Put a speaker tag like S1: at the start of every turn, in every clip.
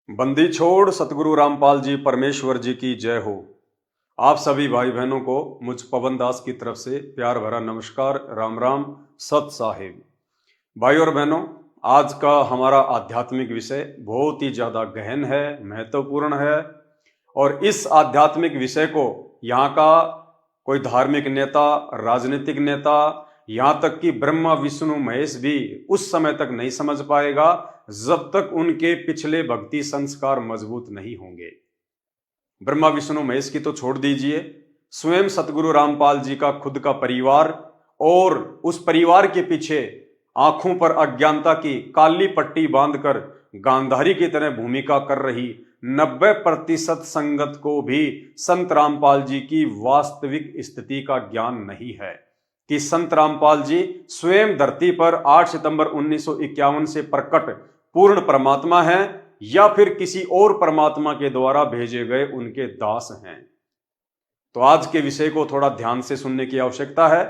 S1: बंदी छोड़ सतगुरु रामपाल जी परमेश्वर जी की जय हो। आप सभी भाई बहनों को मुझ पवन दास की तरफ से प्यार भरा नमस्कार, राम राम, सत साहिब। भाई और बहनों, आज का हमारा आध्यात्मिक विषय बहुत ही ज़्यादा गहन है, महत्वपूर्ण है। और इस आध्यात्मिक विषय को यहाँ का कोई धार्मिक नेता, राजनीतिक नेता, यहाँ तक कि ब्रह्मा विष्णु महेश भी उस समय तक नहीं समझ पाएगा जब तक उनके पिछले भक्ति संस्कार मजबूत नहीं होंगे। ब्रह्मा विष्णु महेश की तो छोड़ दीजिए, स्वयं सतगुरु रामपाल जी का खुद का परिवार और उस परिवार के पीछे आंखों पर अज्ञानता की काली पट्टी बांधकर गांधारी की तरह भूमिका कर रही 90% संगत को भी संत रामपाल जी की वास्तविक स्थिति का ज्ञान नहीं है कि संत रामपाल जी स्वयं धरती पर 8 सितंबर 1951 से प्रकट पूर्ण परमात्मा हैं या फिर किसी और परमात्मा के द्वारा भेजे गए उनके दास हैं। तो आज के विषय को थोड़ा ध्यान से सुनने की आवश्यकता है।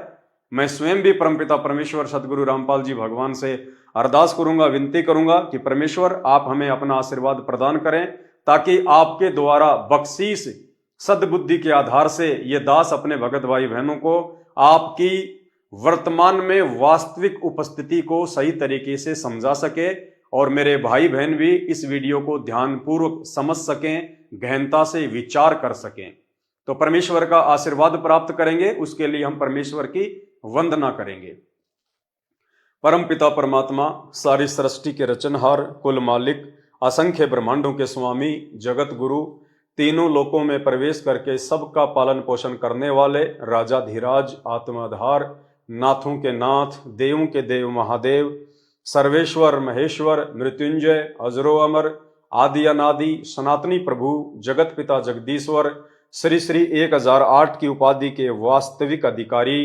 S1: मैं स्वयं भी परमपिता परमेश्वर सतगुरु रामपाल जी भगवान से अरदास करूंगा, विनती करूंगा कि परमेश्वर आप हमें अपना आशीर्वाद प्रदान करें ताकि आपके द्वारा बख्शीश सद्बुद्धि के आधार से ये दास अपने भगत भाई बहनों को आपकी वर्तमान में वास्तविक उपस्थिति को सही तरीके से समझा सके और मेरे भाई बहन भी इस वीडियो को ध्यानपूर्वक समझ सकें, गहनता से विचार कर सकें। तो परमेश्वर का आशीर्वाद प्राप्त करेंगे, उसके लिए हम परमेश्वर की वंदना करेंगे। परम पिता परमात्मा, सारी सृष्टि के रचनहार, कुल मालिक, असंख्य ब्रह्मांडों के स्वामी, जगत गुरु, तीनों लोकों में प्रवेश करके सबका पालन पोषण करने वाले राजाधिराज, आत्माधार, नाथों के नाथ, देवों के देव महादेव, सर्वेश्वर महेश्वर, मृत्युंजय, अजरो अमर, आदि अनादि, सनातनी प्रभु, जगत पिता जगदीश्वर, श्री श्री 1008 की उपाधि के वास्तविक अधिकारी,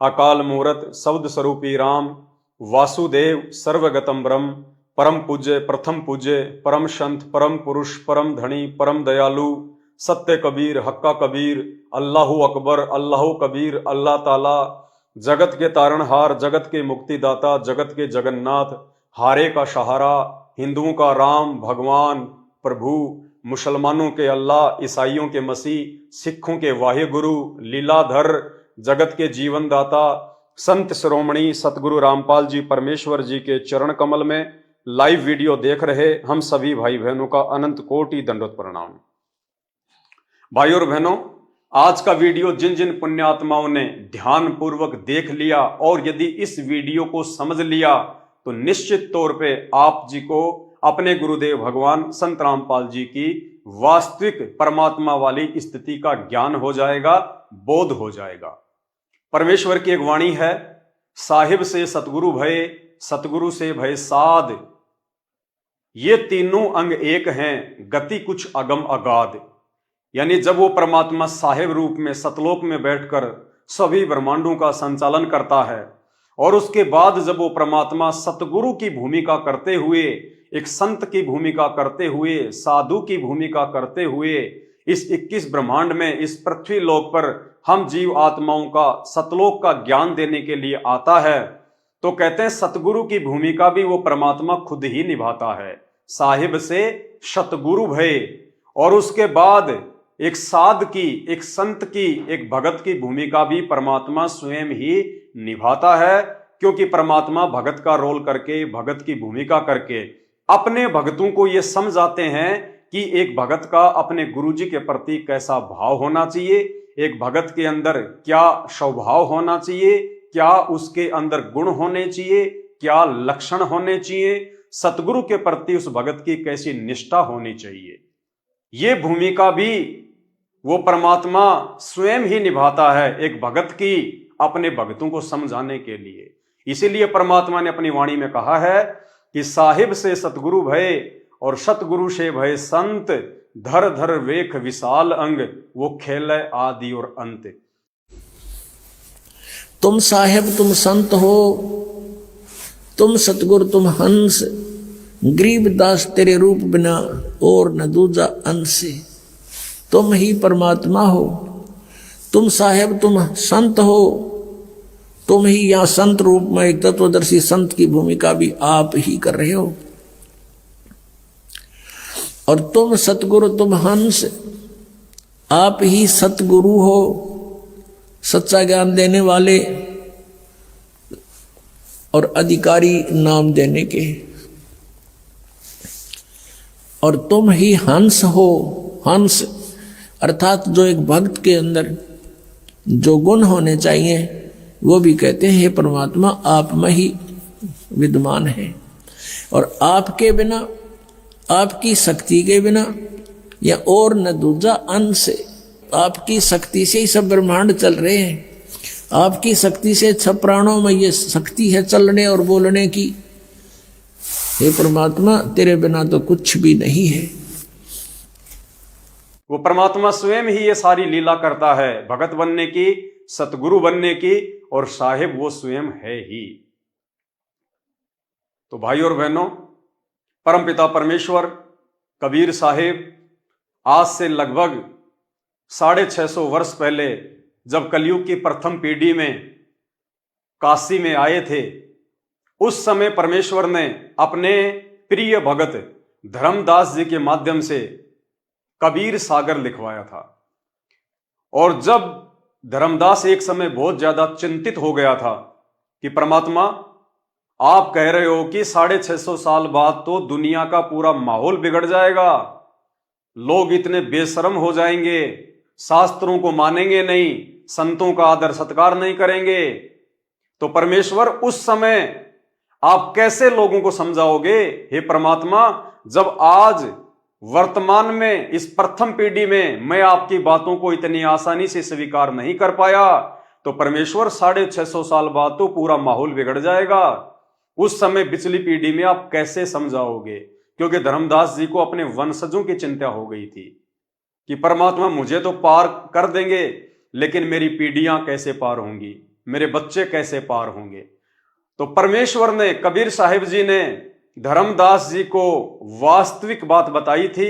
S1: अकाल मूरत, शब्द स्वरूपी राम, वासुदेव, सर्वगतम ब्रह्म, परम पूज्य, प्रथम पूज्य, परम संत, परम पुरुष, परम धनी, परम दयालु, सत्य कबीर, हक्का कबीर, अल्लाहु अकबर, अल्लाहु कबीर, अल्लाह ताला, जगत के तारणहार, जगत के मुक्तिदाता, जगत के जगन्नाथ, हारे का सहारा, हिंदुओं का राम भगवान प्रभु, मुसलमानों के अल्लाह, ईसाइयों के मसीह, सिखों के वाहे गुरु, लीलाधर, जगत के जीवन दाता, संत शिरोमणि सतगुरु रामपाल जी परमेश्वर जी के चरण कमल में लाइव वीडियो देख रहे हम सभी भाई बहनों का अनंत कोटि दंडवत प्रणाम। भाई और बहनों, आज का वीडियो जिन जिन पुण्यात्माओं ने ध्यान पूर्वक देख लिया और यदि इस वीडियो को समझ लिया तो निश्चित तौर पे आप जी को अपने गुरुदेव भगवान संत रामपाल जी की वास्तविक परमात्मा वाली स्थिति का ज्ञान हो जाएगा, बोध हो जाएगा। परमेश्वर की एक वाणी है, साहिब से सतगुरु भय, सतगुरु से भय साध, ये तीनों अंग एक हैं, गति कुछ अगम अगाध। यानी जब वो परमात्मा साहिब रूप में सतलोक में बैठकर सभी ब्रह्मांडों का संचालन करता है और उसके बाद जब वो परमात्मा सतगुरु की भूमिका करते हुए, एक संत की भूमिका करते हुए, साधु की भूमिका करते हुए इस 21 ब्रह्मांड में, इस पृथ्वी लोक पर हम जीव आत्माओं का सतलोक का ज्ञान देने के लिए आता है, तो कहते हैं सतगुरु की भूमिका भी वो परमात्मा खुद ही निभाता है। साहिब से सतगुरु भय, और उसके बाद एक साध की, एक संत की, एक भगत की भूमिका भी परमात्मा स्वयं ही निभाता है, क्योंकि परमात्मा भगत का रोल करके, भगत की भूमिका करके अपने भक्तों को ये समझाते हैं कि एक भगत का अपने गुरुजी के प्रति कैसा भाव होना चाहिए, एक भगत के अंदर क्या स्वभाव होना चाहिए, क्या उसके अंदर गुण होने चाहिए, क्या लक्षण होने चाहिए, सतगुरु के प्रति उस भगत की कैसी निष्ठा होनी चाहिए। ये भूमिका भी वो परमात्मा स्वयं ही निभाता है एक भगत की अपने भक्तों को समझाने के लिए। इसीलिए परमात्मा ने अपनी वाणी में कहा है कि साहिब से सतगुरु भय और सतगुरु से भय संत, धर धर वेख विशाल अंग, वो खेल आदि और अंत।
S2: तुम साहिब तुम संत हो, तुम सतगुरु तुम हंस, गरीबदास तेरे रूप बिना और न दूजा अंश। तुम ही परमात्मा हो, तुम साहिब तुम संत हो, तुम ही यहाँ संत रूप में एक तत्वदर्शी संत की भूमिका भी आप ही कर रहे हो। और तुम सतगुरु तुम हंस, आप ही सतगुरु हो, सच्चा ज्ञान देने वाले और अधिकारी नाम देने के। और तुम ही हंस हो, हंस अर्थात जो एक भक्त के अंदर जो गुण होने चाहिए वो भी कहते हैं हे परमात्मा आप में ही विद्यमान है। और आपके बिना, आपकी शक्ति के बिना या और न दूजा अंश, आपकी शक्ति से ही सब ब्रह्मांड चल रहे हैं, आपकी शक्ति से सब प्राणों में ये शक्ति है चलने और बोलने की। हे परमात्मा तेरे बिना तो कुछ भी नहीं है।
S1: वो परमात्मा स्वयं ही ये सारी लीला करता है, भगत बनने की, सतगुरु बनने की, और साहिब वो स्वयं है ही। तो भाई और बहनों, परमपिता परमेश्वर कबीर साहिब आज से लगभग 650 वर्ष पहले जब कलयुग की प्रथम पीढ़ी में काशी में आए थे, उस समय परमेश्वर ने अपने प्रिय भगत धर्मदास जी के माध्यम से कबीर सागर लिखवाया था। और जब धर्मदास एक समय बहुत ज्यादा चिंतित हो गया था कि परमात्मा आप कह रहे हो कि 650 साल बाद तो दुनिया का पूरा माहौल बिगड़ जाएगा, लोग इतने बेशर्म हो जाएंगे, शास्त्रों को मानेंगे नहीं, संतों का आदर सत्कार नहीं करेंगे, तो परमेश्वर उस समय आप कैसे लोगों को समझाओगे? हे परमात्मा, जब आज वर्तमान में इस प्रथम पीढ़ी में मैं आपकी बातों को इतनी आसानी से स्वीकार नहीं कर पाया, तो परमेश्वर 650 साल बाद तो पूरा माहौल बिगड़ जाएगा। उस समय पिछली पीढ़ी में आप कैसे समझाओगे? क्योंकि धर्मदास जी को अपने वंशजों की चिंता हो गई थी कि परमात्मा मुझे तो पार कर देंगे, लेकिन मेरी पीढ़ियां कैसे पार होंगी, मेरे बच्चे कैसे पार होंगे। तो परमेश्वर ने, कबीर साहिब जी ने धर्मदास जी को वास्तविक बात बताई थी।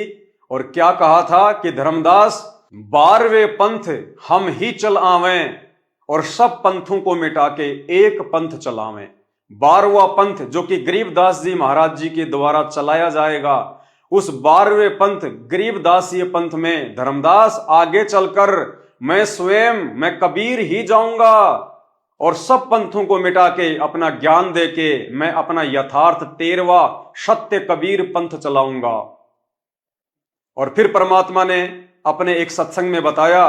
S1: और क्या कहा था कि धर्मदास 12वें पंथ हम ही चल आवें और सब पंथों को मिटा के एक पंथ चलावें। 12वां पंथ जो कि गरीबदास जी महाराज जी के द्वारा चलाया जाएगा, उस 12वें पंथ गरीबदासीय पंथ में धर्मदास आगे चलकर मैं कबीर ही जाऊंगा और सब पंथों को मिटा के अपना ज्ञान दे के मैं अपना यथार्थ 13वां सत्य कबीर पंथ चलाऊंगा। और फिर परमात्मा ने अपने एक सत्संग में बताया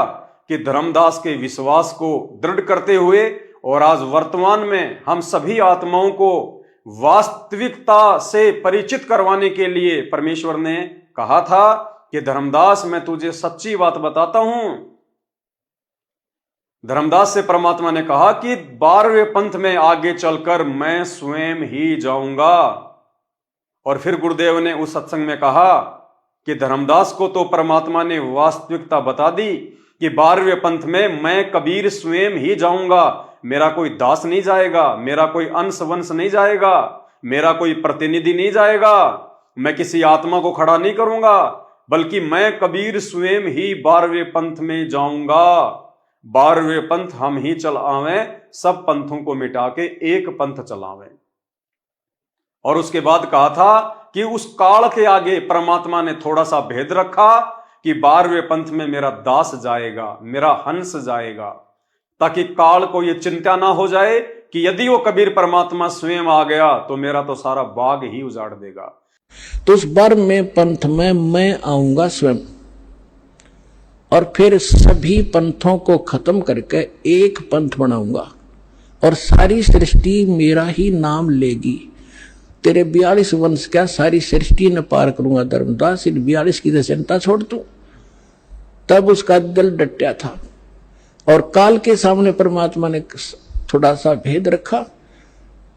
S1: कि धर्मदास के विश्वास को दृढ़ करते हुए और आज वर्तमान में हम सभी आत्माओं को वास्तविकता से परिचित करवाने के लिए परमेश्वर ने कहा था कि धर्मदास मैं तुझे सच्ची बात बताता हूं। धर्मदास से परमात्मा ने कहा कि 12वें पंथ में आगे चलकर मैं स्वयं ही जाऊंगा। और फिर गुरुदेव ने उस सत्संग में कहा कि धर्मदास को तो परमात्मा ने वास्तविकता बता दी कि 12वें पंथ में मैं कबीर स्वयं ही जाऊंगा, मेरा कोई दास नहीं जाएगा, मेरा कोई अंश वंश नहीं जाएगा, मेरा कोई प्रतिनिधि नहीं जाएगा, मैं किसी आत्मा को खड़ा नहीं करूंगा, बल्कि मैं कबीर स्वयं ही 12वें पंथ में जाऊंगा। 12वें पंथ हम ही चल आवें, सब पंथों को मिटा के एक पंथ चलावें। और उसके बाद कहा था कि उस काल के आगे परमात्मा ने थोड़ा सा भेद रखा कि 12वें पंथ में मेरा दास जाएगा, मेरा हंस जाएगा, ताकि काल को यह चिंता ना हो जाए कि यदि वो कबीर परमात्मा स्वयं आ गया तो मेरा तो सारा बाग ही उजाड़ देगा।
S2: तो उस 12वें पंथ में मैं आऊंगा स्वयं और फिर सभी पंथों को खत्म करके एक पंथ बनाऊंगा और सारी सृष्टि मेरा ही नाम लेगी। तेरे 42 वंश क्या सारी सृष्टि ने पार करूंगा धर्मदास, इन 42 की तो चिंता छोड़ तू। तब उसका दिल डटा था और काल के सामने परमात्मा ने थोड़ा सा भेद रखा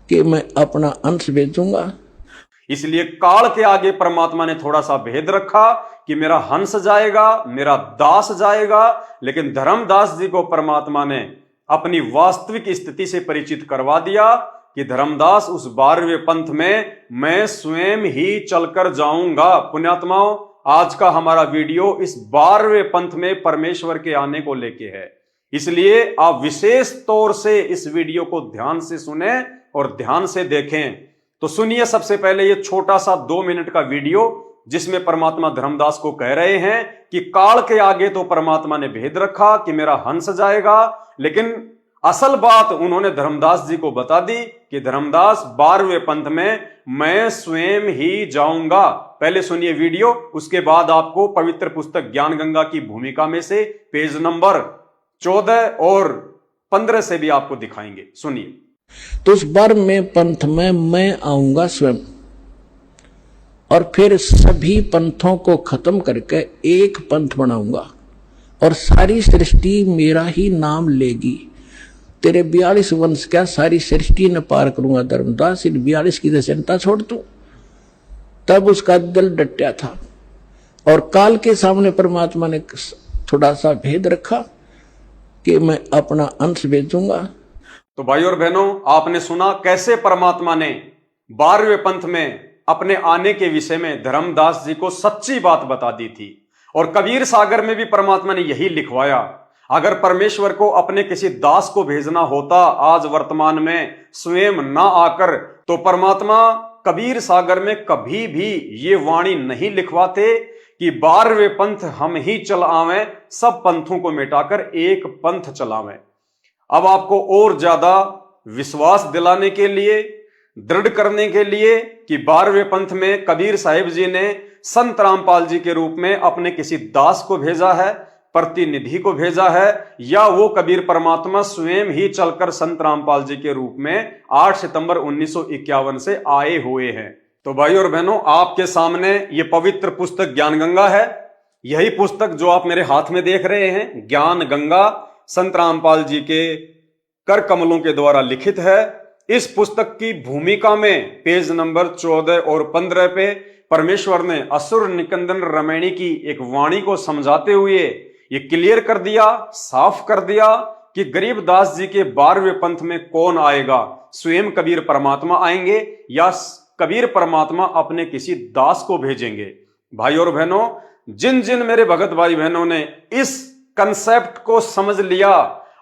S2: कि मैं अपना अंश भेजूंगा।
S1: इसलिए काल के आगे परमात्मा ने थोड़ा सा भेद रखा कि मेरा हंस जाएगा, मेरा दास जाएगा, लेकिन धर्मदास जी को परमात्मा ने अपनी वास्तविक स्थिति से परिचित करवा दिया कि धर्मदास उस 12वें पंथ में मैं स्वयं ही चलकर जाऊंगा। पुण्यात्माओं, आज का हमारा वीडियो इस 12वें पंथ में परमेश्वर के आने को लेके है, इसलिए आप विशेष तौर से इस वीडियो को ध्यान से सुने और ध्यान से देखें। तो सुनिए सबसे पहले ये छोटा सा 2 मिनट का वीडियो जिसमें परमात्मा धर्मदास को कह रहे हैं कि काल के आगे तो परमात्मा ने भेद रखा कि मेरा हंस जाएगा, लेकिन असल बात उन्होंने धर्मदास जी को बता दी कि धर्मदास 12वें पंथ में मैं स्वयं ही जाऊंगा। पहले सुनिए वीडियो, उसके बाद आपको पवित्र पुस्तक ज्ञान गंगा की भूमिका में से पेज नंबर 14 और 15 से भी आपको दिखाएंगे। सुनिए।
S2: तो उस 12वें पंथ में मैं आऊंगा स्वयं, और फिर सभी पंथों को खत्म करके एक पंथ बनाऊंगा और सारी सृष्टि मेरा ही नाम लेगी। तेरे 42 वंश क्या सारी सृष्टि न पार करूंगा धर्मदास, इन 42 की तो चिंता छोड़ तू। तब उसका दिल डटा था और काल के सामने परमात्मा ने थोड़ा सा भेद रखा कि मैं अपना अंश भेजूंगा।
S1: तो भाई और बहनों, आपने सुना कैसे परमात्मा ने 12वें पंथ में अपने आने के विषय में धर्मदास जी को सच्ची बात बता दी थी। और कबीर सागर में भी परमात्मा ने यही लिखवाया, अगर परमेश्वर को अपने किसी दास को भेजना होता आज वर्तमान में स्वयं ना आकर, तो परमात्मा कबीर सागर में कभी भी ये वाणी नहीं लिखवाते कि 12वें पंथ हम ही चल आवें, सब पंथों को मिटाकर एक पंथ चलावें। अब आपको और ज्यादा विश्वास दिलाने के लिए, दृढ़ करने के लिए कि 12वें पंथ में कबीर साहिब जी ने संत रामपाल जी के रूप में अपने किसी दास को भेजा है, प्रतिनिधि को भेजा है, या वो कबीर परमात्मा स्वयं ही चलकर संत रामपाल जी के रूप में 8 सितंबर 1951 से आए हुए हैं। तो भाई और बहनों, आपके सामने ये पवित्र पुस्तक ज्ञान गंगा है। यही पुस्तक जो आप मेरे हाथ में देख रहे हैं, ज्ञान गंगा, संत रामपाल जी के कर कमलों के द्वारा लिखित है। इस पुस्तक की भूमिका में पेज नंबर 14 और 15 पे परमेश्वर ने असुर निकंदन रमैणी की एक वाणी को समझाते हुए ये क्लियर कर दिया, साफ कर दिया कि गरीबदास जी के 12वें पंथ में कौन आएगा, स्वयं कबीर परमात्मा आएंगे या कबीर परमात्मा अपने किसी दास को भेजेंगे। भाई और बहनों, जिन जिन मेरे भगत भाई बहनों ने इस कंसेप्ट को समझ लिया,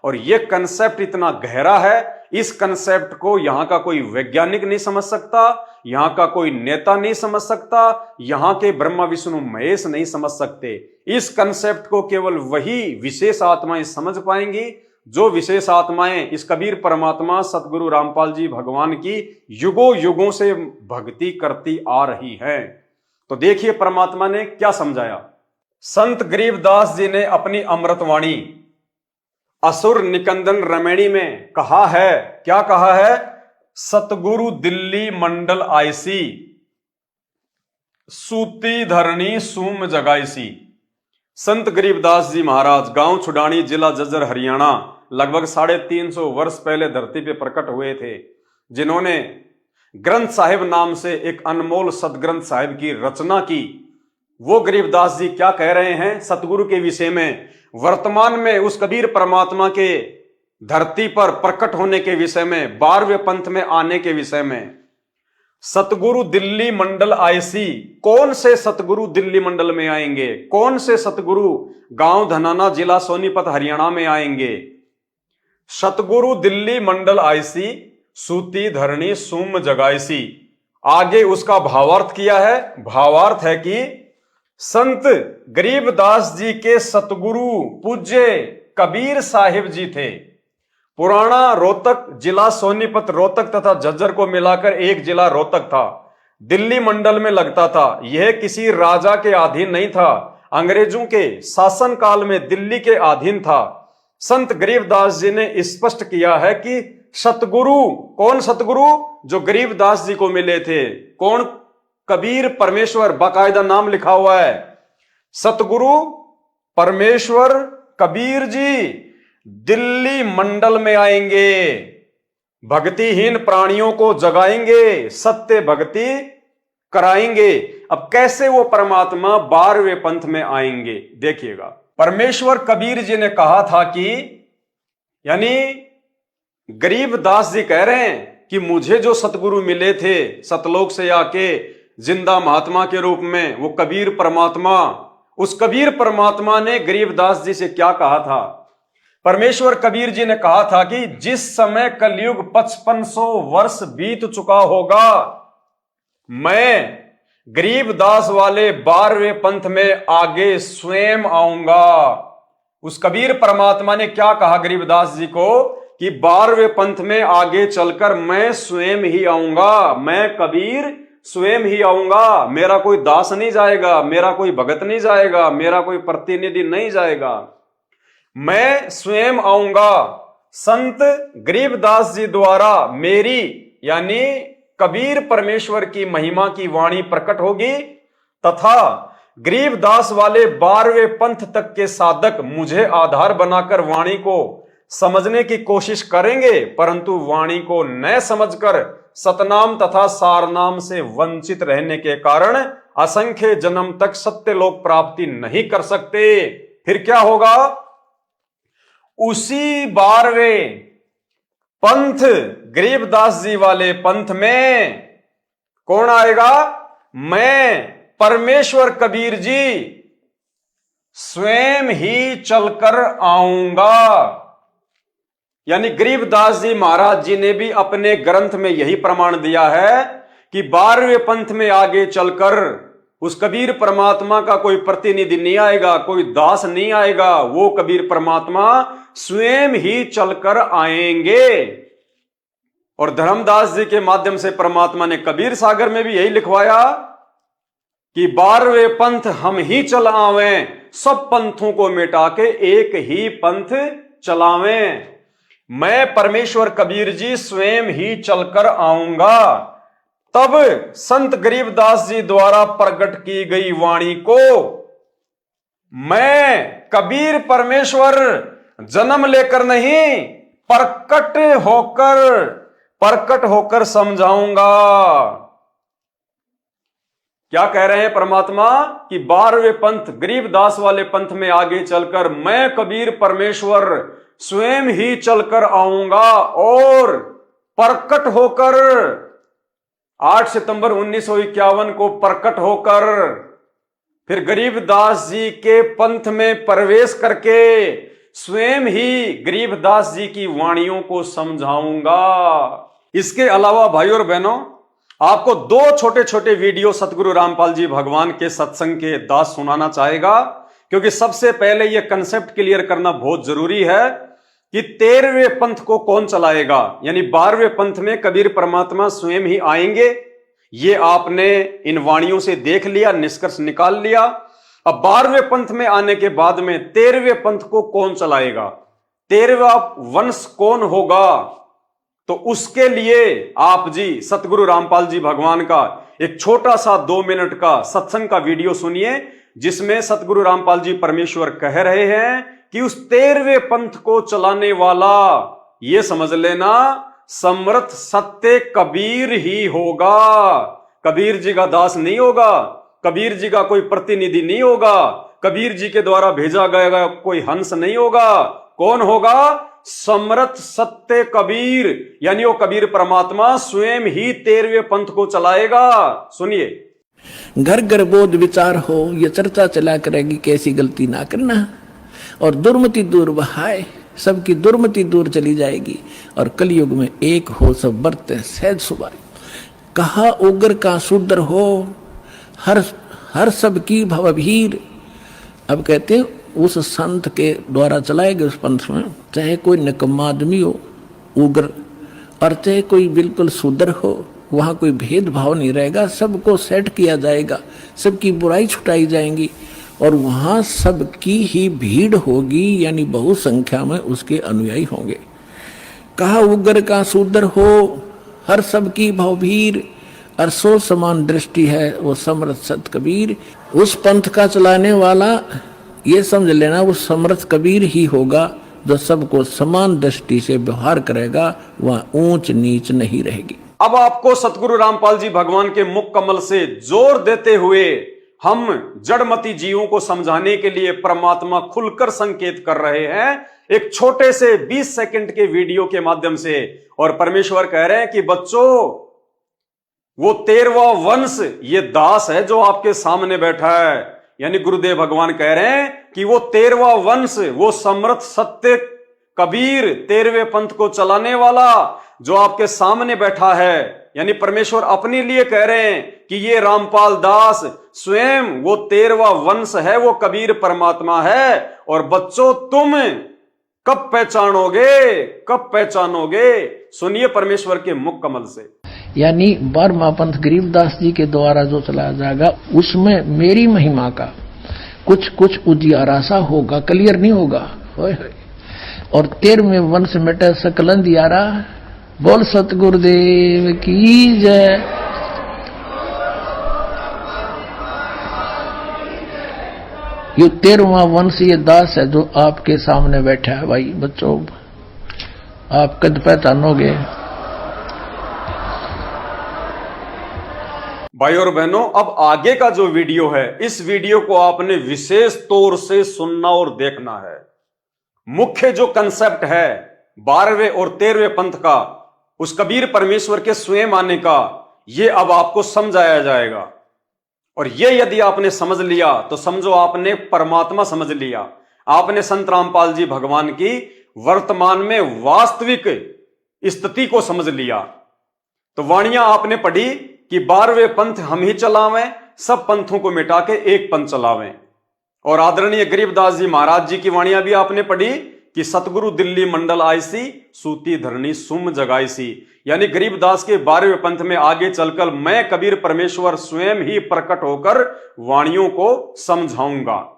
S1: और यह कंसेप्ट इतना गहरा है, इस कंसेप्ट को यहां का कोई वैज्ञानिक नहीं समझ सकता, यहां का कोई नेता नहीं समझ सकता, यहां के ब्रह्मा विष्णु महेश नहीं समझ सकते। इस कंसेप्ट को केवल वही विशेष आत्माएं समझ पाएंगी जो विशेष आत्माएं इस कबीर परमात्मा सतगुरु रामपाल जी भगवान की युगों युगों से भक्ति करती आ रही हैं। तो देखिए परमात्मा ने क्या समझाया। संत गरीबदास जी ने अपनी अमृतवाणी असुर निकंदन रमैणी में कहा है, क्या कहा है? सतगुरु दिल्ली मंडल आईसी, सूती धरणी सूम जगाईसी। संत गरीबदास जी महाराज गांव छुडानी, जिला जज्जर, हरियाणा, लगभग 350 वर्ष पहले धरती पे प्रकट हुए थे, जिन्होंने ग्रंथ साहिब नाम से एक अनमोल सदग्रंथ साहिब की रचना की। वो गरीबदास जी क्या कह रहे हैं सतगुरु के विषय में, वर्तमान में उस कबीर परमात्मा के धरती पर प्रकट होने के विषय में, 12वें पंथ में आने के विषय में। सतगुरु दिल्ली मंडल आईसी, कौन से सतगुरु दिल्ली मंडल में आएंगे? कौन से सतगुरु गांव धनाना, जिला सोनीपत, हरियाणा में आएंगे? सतगुरु दिल्ली मंडल आईसी, सूती धरणी सूम जगाईसी। आगे उसका भावार्थ किया है। भावार्थ है कि संत गरीबदास जी के सतगुरु पूज्य कबीर साहिब जी थे। पुराना रोहतक, जिला सोनीपत, रोहतक तथा झज्जर को मिलाकर एक जिला रोहतक था, दिल्ली मंडल में लगता था। यह किसी राजा के अधीन नहीं था, अंग्रेजों के शासन काल में दिल्ली के अधीन था। संत गरीबदास जी ने स्पष्ट किया है कि सतगुरु, कौन सतगुरु? जो गरीबदास जी को मिले थे। कौन? कबीर परमेश्वर, बाकायदा नाम लिखा हुआ है। सतगुरु परमेश्वर कबीर जी दिल्ली मंडल में आएंगे, भक्तिहीन प्राणियों को जगाएंगे, सत्य भक्ति कराएंगे। अब कैसे वो परमात्मा 12वें पंथ में आएंगे देखिएगा। परमेश्वर कबीर जी ने कहा था कि, यानी गरीबदास जी कह रहे हैं कि मुझे जो सतगुरु मिले थे सतलोक से आके जिंदा महात्मा के रूप में, वो कबीर परमात्मा, उस कबीर परमात्मा ने गरीबदास जी से क्या कहा था? परमेश्वर कबीर जी ने कहा था कि जिस समय कलयुग 5500 वर्ष बीत चुका होगा, मैं गरीबदास वाले 12वें पंथ में आगे स्वयं आऊंगा। उस कबीर परमात्मा ने क्या कहा गरीबदास जी को कि 12वें पंथ में आगे चलकर मैं स्वयं ही आऊंगा, मैं कबीर स्वयं ही आऊंगा। मेरा कोई दास नहीं जाएगा, मेरा कोई भगत नहीं जाएगा, मेरा कोई प्रतिनिधि नहीं जाएगा, मैं स्वयं आऊंगा। संत गरीबदास जी द्वारा मेरी यानी कबीर परमेश्वर की महिमा की वाणी प्रकट होगी तथा गरीबदास वाले 12वें पंथ तक के साधक मुझे आधार बनाकर वाणी को समझने की कोशिश करेंगे, परंतु वाणी को न समझकर सतनाम तथा सारनाम से वंचित रहने के कारण असंख्य जन्म तक सत्यलोक प्राप्ति नहीं कर सकते। फिर क्या होगा? उसी 12वें पंथ गरीबदास जी वाले पंथ में कौन आएगा? मैं परमेश्वर कबीर जी स्वयं ही चलकर आऊंगा। यानी गरीबदास जी महाराज जी ने भी अपने ग्रंथ में यही प्रमाण दिया है कि 12वें पंथ में आगे चलकर उस कबीर परमात्मा का कोई प्रतिनिधि नहीं आएगा, कोई दास नहीं आएगा, वो कबीर परमात्मा स्वयं ही चलकर आएंगे। और धर्मदास जी के माध्यम से परमात्मा ने कबीर सागर में भी यही लिखवाया कि 12वें पंथ हम ही चल आवें, सब पंथों को मिटा के एक ही पंथ चलावें। मैं परमेश्वर कबीर जी स्वयं ही चलकर आऊंगा। तब संत गरीबदास जी द्वारा प्रकट की गई वाणी को मैं कबीर परमेश्वर जन्म लेकर नहीं प्रकट होकर समझाऊंगा। क्या कह रहे हैं परमात्मा कि 12वें पंथ गरीबदास वाले पंथ में आगे चलकर मैं कबीर परमेश्वर स्वयं ही चलकर आऊंगा और प्रकट होकर 8 सितंबर 1951 को प्रकट होकर फिर गरीबदास जी के पंथ में प्रवेश करके स्वयं ही गरीबदास जी की वाणियों को समझाऊंगा। इसके अलावा भाइयों और बहनों, आपको 2 छोटे छोटे वीडियो सतगुरु रामपाल जी भगवान के सत्संग के दास सुनाना चाहेगा, क्योंकि सबसे पहले यह कंसेप्ट क्लियर करना बहुत जरूरी है कि 13वें पंथ को कौन चलाएगा। यानी 12वें पंथ में कबीर परमात्मा स्वयं ही आएंगे, ये आपने इन वाणियों से देख लिया, निष्कर्ष निकाल लिया। अब 12वें पंथ में आने के बाद में 13वें पंथ को कौन चलाएगा, 13वां वंश कौन होगा, तो उसके लिए आप जी सतगुरु रामपाल जी भगवान का एक छोटा सा 2 मिनट का सत्संग का वीडियो सुनिए, जिसमें सतगुरु रामपाल जी परमेश्वर कह रहे हैं कि उस 13वें पंथ को चलाने वाला ये समझ लेना समर्थ सत्य कबीर ही होगा। कबीर जी का दास नहीं होगा, कबीर जी का कोई प्रतिनिधि नहीं होगा, कबीर जी के द्वारा भेजा गया कोई हंस नहीं होगा। कौन होगा? समर्थ सत्य कबीर, यानी वो कबीर परमात्मा स्वयं ही 13वें पंथ को चलाएगा। सुनिए।
S2: घर घर बोध विचार हो, ये चर्चा चला करेगी कैसी गलती ना करना, और दुर्मति दूर बहाए, सबकी दुर्मति दूर चली जाएगी, और कलयुग में एक हो सब बरते सहज सुबाई। कहा उग्र का शूद्र हो, हर सब की भवभीर। अब कहते हैं उस संत के द्वारा चलाए गए उस पंथ में, चाहे कोई निकम्मा आदमी हो उग्र, और चाहे कोई बिल्कुल शूद्र हो, वहाँ कोई भेदभाव नहीं रहेगा, सबको सेट किया जाएगा, सबकी बुराई छुटाई जाएंगी, और वहाँ सबकी ही भीड़ होगी, यानी बहुसंख्या में उसके अनुयायी होंगे। कहा उग्र का शूद्र हो, हर सबकी भवभीर, और सो समान दृष्टि है वो समर्थ सत कबीर। उस पंथ का चलाने वाला ये समझ लेना वो समर्थ कबीर ही होगा, जो सबको समान दृष्टि से व्यवहार करेगा, वह ऊंच नीच नहीं रहेगी।
S1: अब आपको सतगुरु रामपाल जी भगवान के मुख कमल से जोर देते हुए हम जड़मती जीवों को समझाने के लिए परमात्मा खुलकर संकेत कर रहे हैं एक छोटे से 20 सेकंड के वीडियो के माध्यम से। और परमेश्वर कह रहे हैं कि बच्चों, वो 13वां वंश ये दास है जो आपके सामने बैठा है। यानी गुरुदेव भगवान कह रहे हैं कि वो 13वां वंश, वो समर्थ सत्य कबीर 13वें पंथ को चलाने वाला जो आपके सामने बैठा है, यानी परमेश्वर अपने लिए कह रहे हैं कि ये रामपाल दास स्वयं वो 13वां वंश है, वो कबीर परमात्मा है। और बच्चों तुम कब पहचानोगे, कब पहचानोगे? सुनिए परमेश्वर के मुख कमल से।
S2: यानी 12वां पंथ गरीबदास जी के द्वारा जो चलाया जाएगा उसमें मेरी महिमा का कुछ कुछ उजियारा सा होगा, क्लियर नहीं होगा। और 13वें वंश मिटे सकल अंधियारा। बोल सतगुरुदेव की जय। ये 13वां वंश ये दास है जो आपके सामने बैठा है। भाई बच्चों आप कद पहचानोगे।
S1: भाई और बहनों, अब आगे का जो वीडियो है, इस वीडियो को आपने विशेष तौर से सुनना और देखना है। मुख्य जो कंसेप्ट है 12वें और 13वें पंथ का, उस कबीर परमेश्वर के स्वयं आने का, यह अब आपको समझाया जाएगा। और यह यदि आपने समझ लिया तो समझो आपने परमात्मा समझ लिया, आपने संत रामपाल जी भगवान की वर्तमान में वास्तविक स्थिति को समझ लिया। तो वाणियां आपने पढ़ी कि 12वें पंथ हम ही चलावें, सब पंथों को मिटा के एक पंथ चलावें। और आदरणीय गरीबदास जी महाराज जी की वाणियां भी आपने पढ़ी कि सतगुरु दिल्ली मंडल आईसी, सूती धरनी सुम जगाईसी। यानी गरीबदास के 12वें पंथ में आगे चलकर मैं कबीर परमेश्वर स्वयं ही प्रकट होकर वाणियों को समझाऊंगा।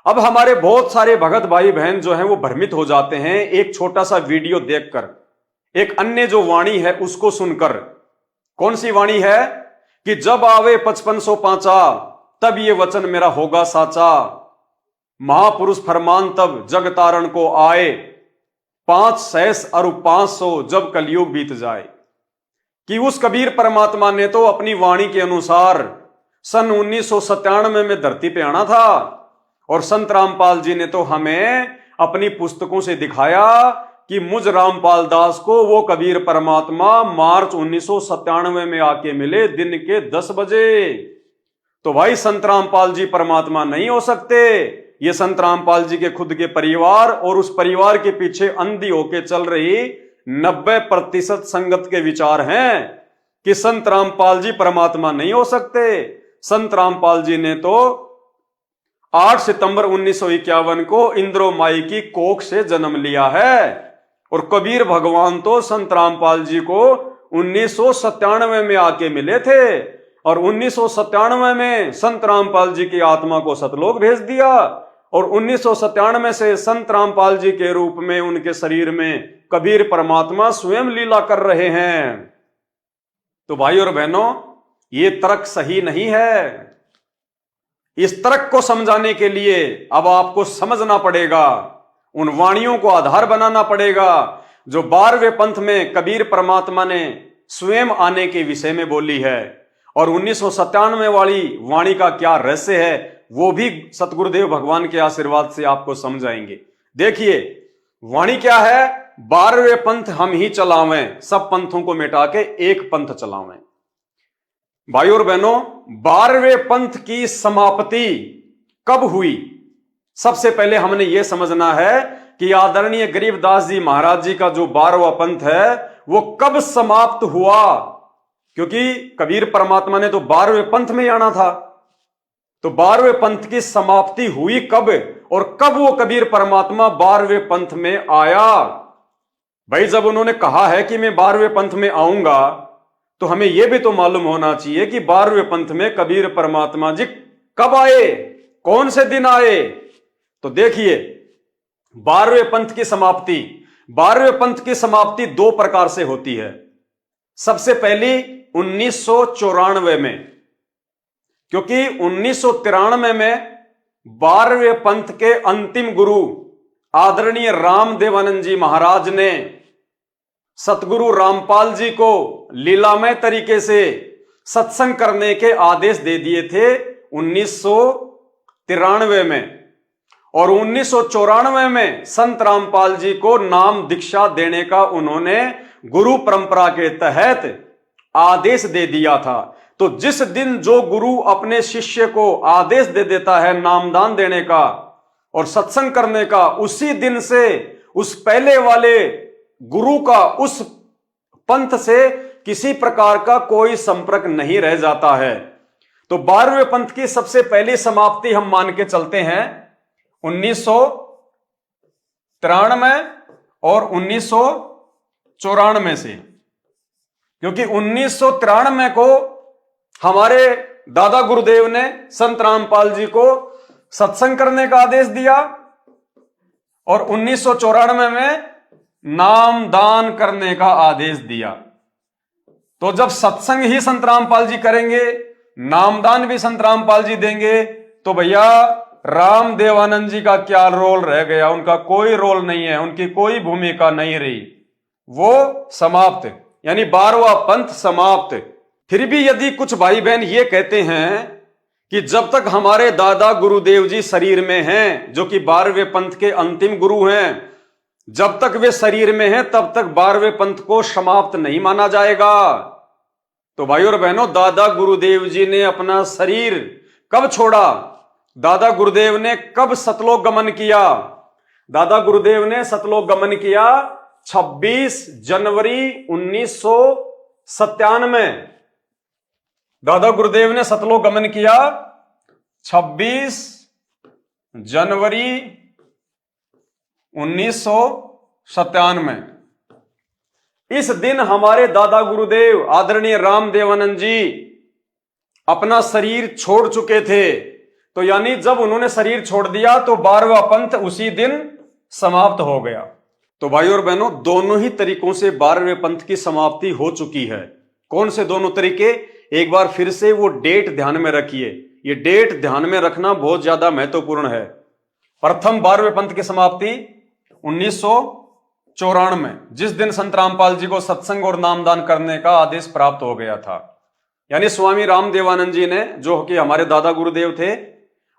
S1: अब हमारे बहुत सारे भगत भाई बहन जो हैं वो भ्रमित हो जाते हैं एक छोटा सा वीडियो देखकर, एक अन्य जो वाणी है उसको सुनकर। कौन सी वाणी है कि जब आवे 5505 तब ये वचन मेरा होगा साचा, महापुरुष फरमान तब जग तारण को आए, 5 सहस अरु 500 जब कलयुग बीत जाए। कि उस कबीर परमात्मा ने तो अपनी वाणी के अनुसार सन 1997 में धरती पे आना था। और संत रामपाल जी ने तो हमें अपनी पुस्तकों से दिखाया कि मुझ रामपाल दास को वो कबीर परमात्मा मार्च 1997 में आके मिले दिन के 10 बजे। तो भाई संत रामपाल जी परमात्मा नहीं हो सकते। ये संत रामपाल जी के खुद के परिवार और उस परिवार के पीछे अंधी होके चल रही 90% संगत के विचार हैं कि संत रामपाल जी परमात्मा नहीं हो सकते। संत रामपाल जी ने तो 8 सितंबर 1951 को इंद्रो माई की कोख से जन्म लिया है। और कबीर भगवान तो संत रामपाल जी को 1997 में आके मिले थे। और 1997 में संत रामपाल जी की आत्मा को सतलोक भेज दिया। और 1997 से संत रामपाल जी के रूप में उनके शरीर में कबीर परमात्मा स्वयं लीला कर रहे हैं। तो भाई और बहनों, ये तर्क सही नहीं है। इस तर्क को समझाने के लिए अब आपको समझना पड़ेगा, उन वाणियों को आधार बनाना पड़ेगा जो 12वें पंथ में कबीर परमात्मा ने स्वयं आने के विषय में बोली है। और 1997 वाली वाणी का क्या रहस्य है वो भी सतगुरुदेव भगवान के आशीर्वाद से आपको समझाएंगे। देखिए वाणी क्या है, 12वें पंथ हम ही चलावें, सब पंथों को मिटा के एक पंथ चलावें। भाई और बहनों, 12वें पंथ की समाप्ति कब हुई? सबसे पहले हमने यह समझना है कि आदरणीय गरीबदास जी महाराज जी का जो 12वां पंथ है वो कब समाप्त हुआ। क्योंकि कबीर परमात्मा ने तो 12वें पंथ में आना था। तो 12वें पंथ की समाप्ति हुई कब और कब वो कबीर परमात्मा 12वें पंथ में आया? भाई जब उन्होंने कहा है कि मैं 12वें पंथ में आऊंगा तो हमें यह भी तो मालूम होना चाहिए कि 12वें पंथ में कबीर परमात्मा जी कब आए, कौन से दिन आए। तो देखिए 12वें पंथ की समाप्ति, 12वें पंथ की समाप्ति 2 प्रकार से होती है। सबसे पहली 1994 में, क्योंकि 1993 में 12वें पंथ के अंतिम गुरु आदरणीय रामदेवानंद जी महाराज ने सतगुरु रामपाल जी को लीलामय तरीके से सत्संग करने के आदेश दे दिए थे 1993 में। और 1994 में संत रामपाल जी को नाम दीक्षा देने का उन्होंने गुरु परंपरा के तहत आदेश दे दिया था। तो जिस दिन जो गुरु अपने शिष्य को आदेश दे देता है नामदान देने का और सत्संग करने का, उसी दिन से उस पहले वाले गुरु का उस पंथ से किसी प्रकार का कोई संपर्क नहीं रह जाता है। तो 12वें पंथ की सबसे पहली समाप्ति हम मान के चलते हैं 1993 और 1994 से, क्योंकि 1993 को हमारे दादा गुरुदेव ने संत रामपाल जी को सत्संग करने का आदेश दिया और 1994 में नाम दान करने का आदेश दिया। तो जब सत्संग ही संत रामपाल जी करेंगे, नामदान भी संत रामपाल जी देंगे, तो भैया राम देवानंद जी का क्या रोल रह गया? उनका कोई रोल नहीं है, उनकी कोई भूमिका नहीं रही, वो समाप्त, यानी 12वां पंथ समाप्त। फिर भी यदि कुछ भाई बहन ये कहते हैं कि जब तक हमारे दादा गुरुदेव जी शरीर में हैं, जो कि 12वें पंथ के अंतिम गुरु हैं, जब तक वे शरीर में हैं तब तक 12वें पंथ को समाप्त नहीं माना जाएगा। तो भाई और बहनों, दादा गुरुदेव जी ने अपना शरीर कब छोड़ा? दादा गुरुदेव ने कब सतलोक गमन किया? दादा गुरुदेव ने सतलोक गमन किया 26 जनवरी 1997। दादा गुरुदेव ने सतलोक गमन किया 26 जनवरी 1997। इस दिन हमारे दादा गुरुदेव आदरणीय राम देवानंद जी अपना शरीर छोड़ चुके थे। तो यानी जब उन्होंने शरीर छोड़ दिया तो 12वां पंथ उसी दिन समाप्त हो गया। तो भाई और बहनों, दोनों ही तरीकों से 12वें पंथ की समाप्ति हो चुकी है। कौन से दोनों तरीके? एक बार फिर से वो डेट ध्यान में रखिए, ये डेट ध्यान में रखना बहुत ज्यादा महत्वपूर्ण है। प्रथम 12वें पंथ की समाप्ति 1994, जिस दिन संत रामपाल जी को सत्संग और नामदान करने का आदेश प्राप्त हो गया था। यानी स्वामी राम देवानंद जी ने, जो कि हमारे दादा गुरुदेव थे,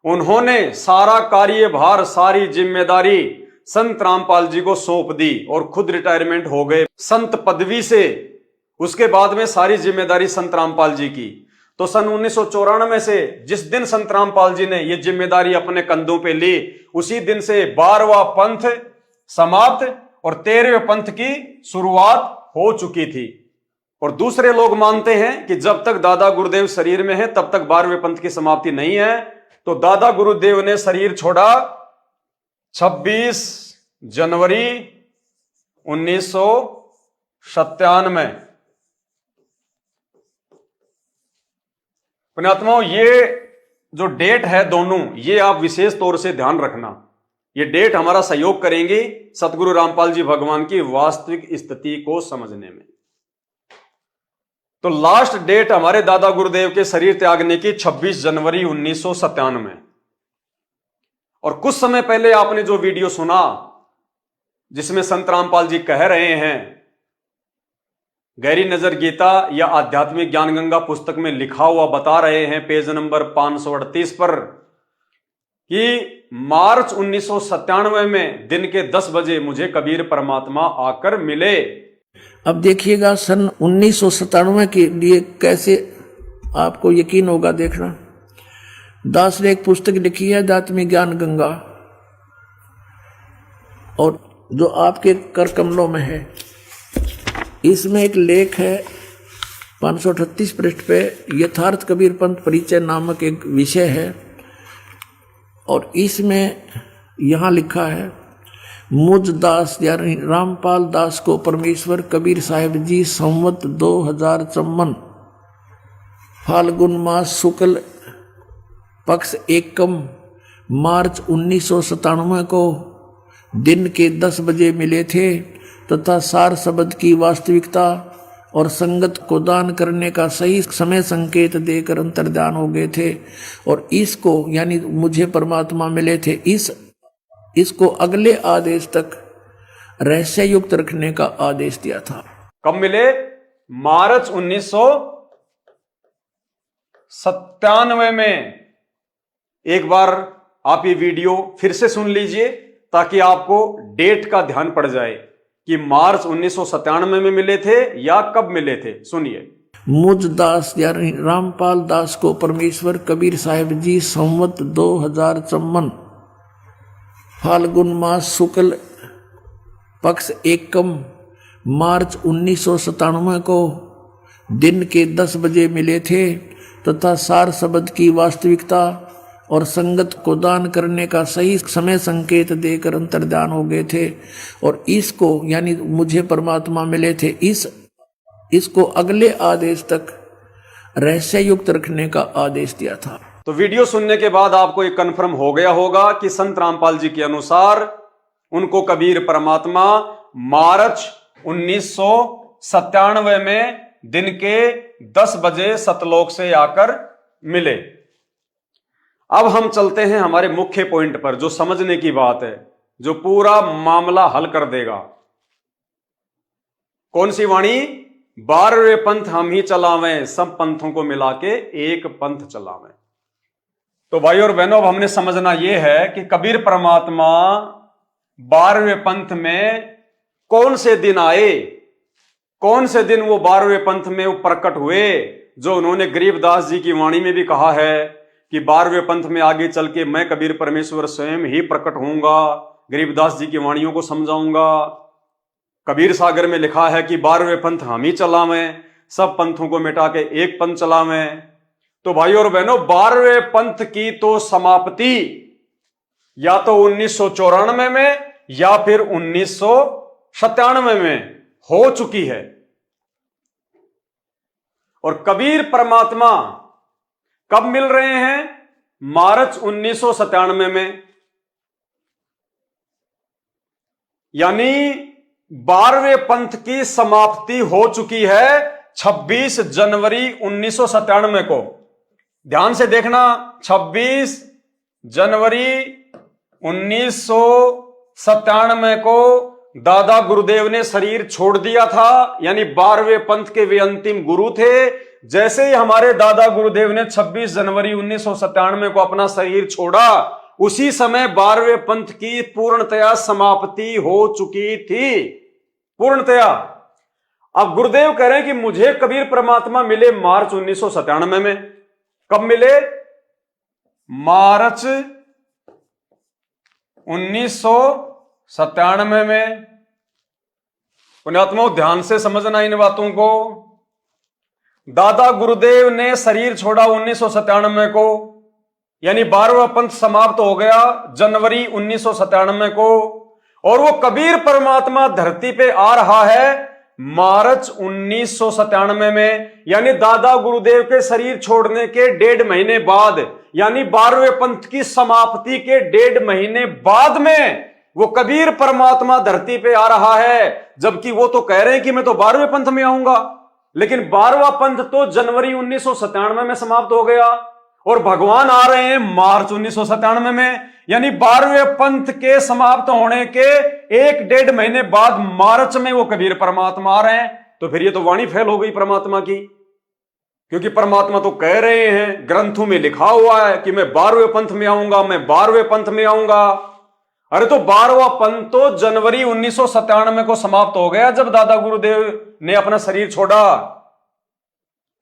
S1: उन्होंने सारा कार्यभार, सारी जिम्मेदारी संत रामपाल जी को सौंप दी और खुद रिटायरमेंट हो गए संत पदवी से। उसके बाद में सारी जिम्मेदारी संत रामपाल जी की। तो सन 1994 से जिस दिन संत रामपाल जी ने ये जिम्मेदारी अपने कंधों पे ली, उसी दिन से 12वां पंथ समाप्त और 13वें पंथ की शुरुआत हो चुकी थी। और दूसरे लोग मानते हैं कि जब तक दादा गुरुदेव शरीर में है तब तक 12वें पंथ की समाप्ति नहीं है। तो दादा गुरुदेव ने शरीर छोड़ा 26 जनवरी 1997। पुण्यात्माओं, ये जो डेट है दोनों, ये आप विशेष तौर से ध्यान रखना। ये डेट हमारा सहयोग करेंगी सतगुरु रामपाल जी भगवान की वास्तविक स्थिति को समझने में। तो लास्ट डेट हमारे दादा गुरुदेव के शरीर त्यागने की 26 जनवरी 1997। और कुछ समय पहले आपने जो वीडियो सुना जिसमें संत रामपाल जी कह रहे हैं, गहरी नजर गीता या आध्यात्मिक ज्ञान गंगा पुस्तक में लिखा हुआ बता रहे हैं पेज नंबर 538 पर कि मार्च 1997 में दिन के 10 बजे मुझे कबीर परमात्मा आकर मिले।
S2: अब देखिएगा सन 1997 के लिए कैसे आपको यकीन होगा, देखना। दास ने एक पुस्तक लिखी है आध्यात्मिक ज्ञान गंगा, और जो आपके कर कमलों में है, इसमें एक लेख है 538 पृष्ठ पे, यथार्थ कबीर पंथ परिचय नामक एक विषय है। और इसमें यहाँ लिखा है, मुझ दास यानी रामपाल दास को परमेश्वर कबीर साहिब जी संवत 2054 फाल्गुन मास शुक्ल पक्ष एकम मार्च 1997 को दिन के 10 बजे मिले थे तथा सार शब्द की वास्तविकता और संगत को दान करने का सही समय संकेत देकर अंतर्ध्यान हो गए थे। और इसको यानी मुझे परमात्मा मिले थे, इसको अगले आदेश तक रहस्य युक्त रखने का आदेश दिया था।
S1: कब मिले? मार्च 1997 में। एक बार आप ये वीडियो फिर से सुन लीजिए ताकि आपको डेट का ध्यान पड़ जाए कि मार्च 1997 में मिले थे या कब मिले थे। सुनिए।
S2: मुझ दास यानी रामपाल दास को परमेश्वर कबीर साहिब जी संवत 2054 फाल्गुन मास शुक्ल पक्ष एकम मार्च 1997 को दिन के 10 बजे मिले थे तथा सार शब्द की वास्तविकता और संगत को दान करने का सही समय संकेत देकर अंतर्ध्यान हो गए थे। और इसको यानी मुझे परमात्मा मिले थे, इसको अगले आदेश तक रहस्य युक्त रखने का आदेश दिया था।
S1: तो वीडियो सुनने के बाद आपको ये कन्फर्म हो गया होगा कि संत रामपाल जी के अनुसार उनको कबीर परमात्मा मार्च 1997 में दिन के 10 बजे सतलोक से आकर मिले। अब हम चलते हैं हमारे मुख्य पॉइंट पर, जो समझने की बात है, जो पूरा मामला हल कर देगा। कौन सी वाणी? 12वें पंथ हम ही चलावें, सब पंथों को मिला के एक पंथ चलावें। तो भाई और बहनों, अब हमने समझना यह है कि कबीर परमात्मा 12वें पंथ में कौन से दिन आए, कौन से दिन वो 12वें पंथ में वो प्रकट हुए, जो उन्होंने गरीबदास जी की वाणी में भी कहा है कि 12वें पंथ में आगे चल के मैं कबीर परमेश्वर स्वयं ही प्रकट होऊंगा, गरीबदास जी की वाणियों को समझाऊंगा। कबीर सागर में लिखा है कि 12वें पंथ हम ही चलावें, सब पंथों को मिटा के एक पंथ चलावें। तो भाई और बहनों, 12वें पंथ की तो समाप्ति या तो 1994 में या फिर 1997 में हो चुकी है। और कबीर परमात्मा कब मिल रहे हैं? मार्च 1997 में, यानी 12वें पंथ की समाप्ति हो चुकी है 26 जनवरी 1997 को। ध्यान से देखना, 26 जनवरी 1997 को दादा गुरुदेव ने शरीर छोड़ दिया था, यानी 12वें पंथ के वे अंतिम गुरु थे। जैसे ही हमारे दादा गुरुदेव ने 26 जनवरी 1997 को अपना शरीर छोड़ा, उसी समय 12वें पंथ की पूर्णतया समाप्ति हो चुकी थी, पूर्णतया। अब गुरुदेव कह रहे हैं कि मुझे कबीर परमात्मा मिले मार्च 1997 में। कब मिले? मार्च 1997 में। पुण्यात्माओं, ध्यान से समझना इन बातों को। दादा गुरुदेव ने शरीर छोड़ा 1997 को, यानी 12वां पंथ समाप्त हो गया जनवरी 1997 को, और वो कबीर परमात्मा धरती पे आ रहा है मार्च 1997 में, यानी दादा गुरुदेव के शरीर छोड़ने के 1.5 महीने बाद, यानी 12वें पंथ की समाप्ति के 1.5 महीने बाद में वो कबीर परमात्मा धरती पे आ रहा है। जबकि वो तो कह रहे हैं कि मैं तो 12वें पंथ में आऊंगा, लेकिन 12वां पंथ तो जनवरी 1997 में समाप्त हो गया और भगवान आ रहे हैं मार्च 1997 में, यानी 12वें पंथ के समाप्त होने के 1.5 महीने बाद मार्च में वो कबीर परमात्मा आ रहे हैं। तो फिर ये तो वाणी फेल हो गई परमात्मा की, क्योंकि परमात्मा तो कह रहे हैं, ग्रंथों में लिखा हुआ है कि मैं 12वें पंथ में आऊंगा, मैं 12वें पंथ में आऊंगा। अरे तो 12वां पंथ तो जनवरी 1997 को समाप्त हो गया, जब दादा गुरुदेव ने अपना शरीर छोड़ा।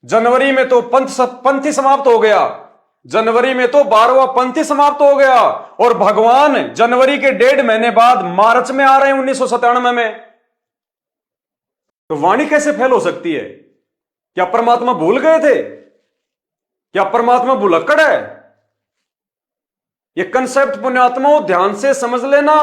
S1: जनवरी में तो पंथ ही समाप्त हो गया, जनवरी में तो 12वां पंथ ही समाप्त हो गया, और भगवान जनवरी के 1.5 महीने बाद मार्च में आ रहे हैं 1997 में। तो वाणी कैसे फेल हो सकती है? क्या परमात्मा भूल गए थे? क्या परमात्मा भुलक्कड़ है? ये कंसेप्ट पुण्यात्माओं ध्यान से समझ लेना।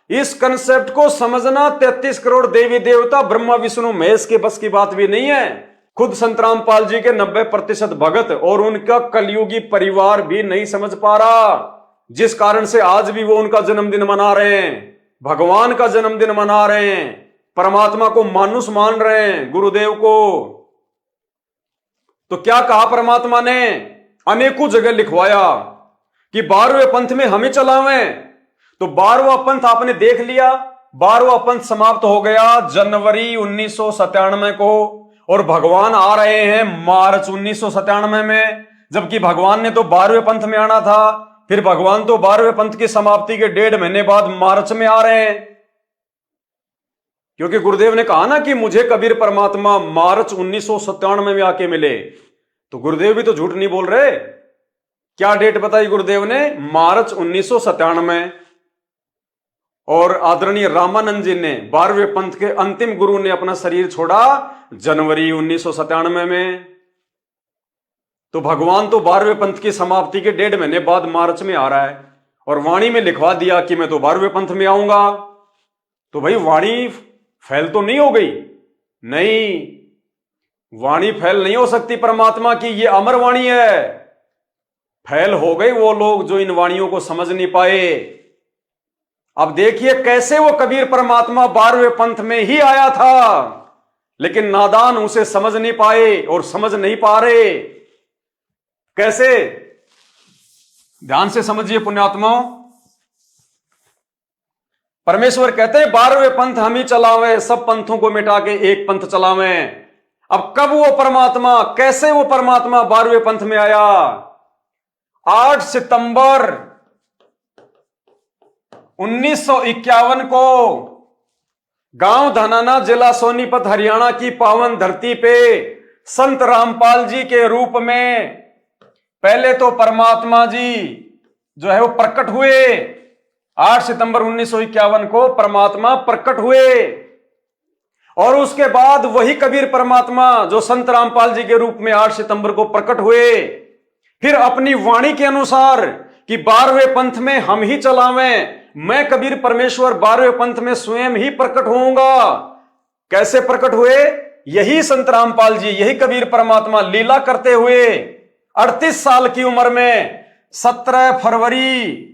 S1: इस कंसेप्ट को समझना 33 करोड़ देवी देवता ब्रह्मा विष्णु महेश के बस की बात भी नहीं है। खुद संत रामपाल जी के 90% भगत और उनका कलयुगी परिवार भी नहीं समझ पा रहा, जिस कारण से आज भी वो उनका जन्मदिन मना रहे हैं, भगवान का जन्मदिन मना रहे हैं, परमात्मा को मानुष मान रहे हैं, गुरुदेव को। तो क्या कहा परमात्मा ने? अनेकों जगह लिखवाया कि 12वें पंथ में हम ही चलावें। तो 12वां पंथ आपने देख लिया, 12वां पंथ समाप्त हो गया जनवरी 1997 को, और भगवान आ रहे हैं मार्च 1997 में, जबकि भगवान ने तो 12वें पंथ में आना था। फिर भगवान तो 12वें पंथ की समाप्ति के 1.5 महीने बाद मार्च में आ रहे हैं, क्योंकि गुरुदेव ने कहा ना कि मुझे कबीर परमात्मा मार्च 1997 में आके मिले। तो गुरुदेव भी तो झूठ नहीं बोल रहे। क्या डेट बताई गुरुदेव ने? मार्च 1997। और आदरणीय रामानंद जी ने 12वें पंथ के अंतिम गुरु ने अपना शरीर छोड़ा जनवरी 1997 में। तो भगवान तो 12वें पंथ की समाप्ति के 1.5 महीने बाद मार्च में आ रहा है और वाणी में लिखवा दिया कि मैं तो 12वें पंथ में आऊंगा। तो भाई वाणी फैल तो नहीं हो गई? नहीं, वाणी फैल नहीं हो सकती परमात्मा की, ये अमर वाणी है। फैल हो गए वो लोग जो इन वाणियों को समझ नहीं पाए। अब देखिए कैसे वो कबीर परमात्मा 12वें पंथ में ही आया था, लेकिन नादान उसे समझ नहीं पाए और समझ नहीं पा रहे। कैसे? ध्यान से समझिए पुण्यात्माओं। परमेश्वर कहते हैं 12वें पंथ हम ही चलावे, सब पंथों को मिटा के एक पंथ चलावे। अब कब वो परमात्मा, कैसे वो परमात्मा 12वें पंथ में आया? 8 सितंबर 1951 को गांव धनाना, जिला सोनीपत, हरियाणा की पावन धरती पे संत रामपाल जी के रूप में पहले तो परमात्मा जी जो है वो प्रकट हुए। 8 सितंबर 1951 को परमात्मा प्रकट हुए और उसके बाद वही कबीर परमात्मा जो संत रामपाल जी के रूप में 8 सितंबर को प्रकट हुए, फिर अपनी वाणी के अनुसार कि 12वें पंथ में हम ही चलावें, मैं कबीर परमेश्वर 12वें पंथ में स्वयं ही प्रकट होऊंगा। कैसे प्रकट हुए? यही संत रामपाल जी, यही कबीर परमात्मा लीला करते हुए 38 साल की उम्र में 17 फरवरी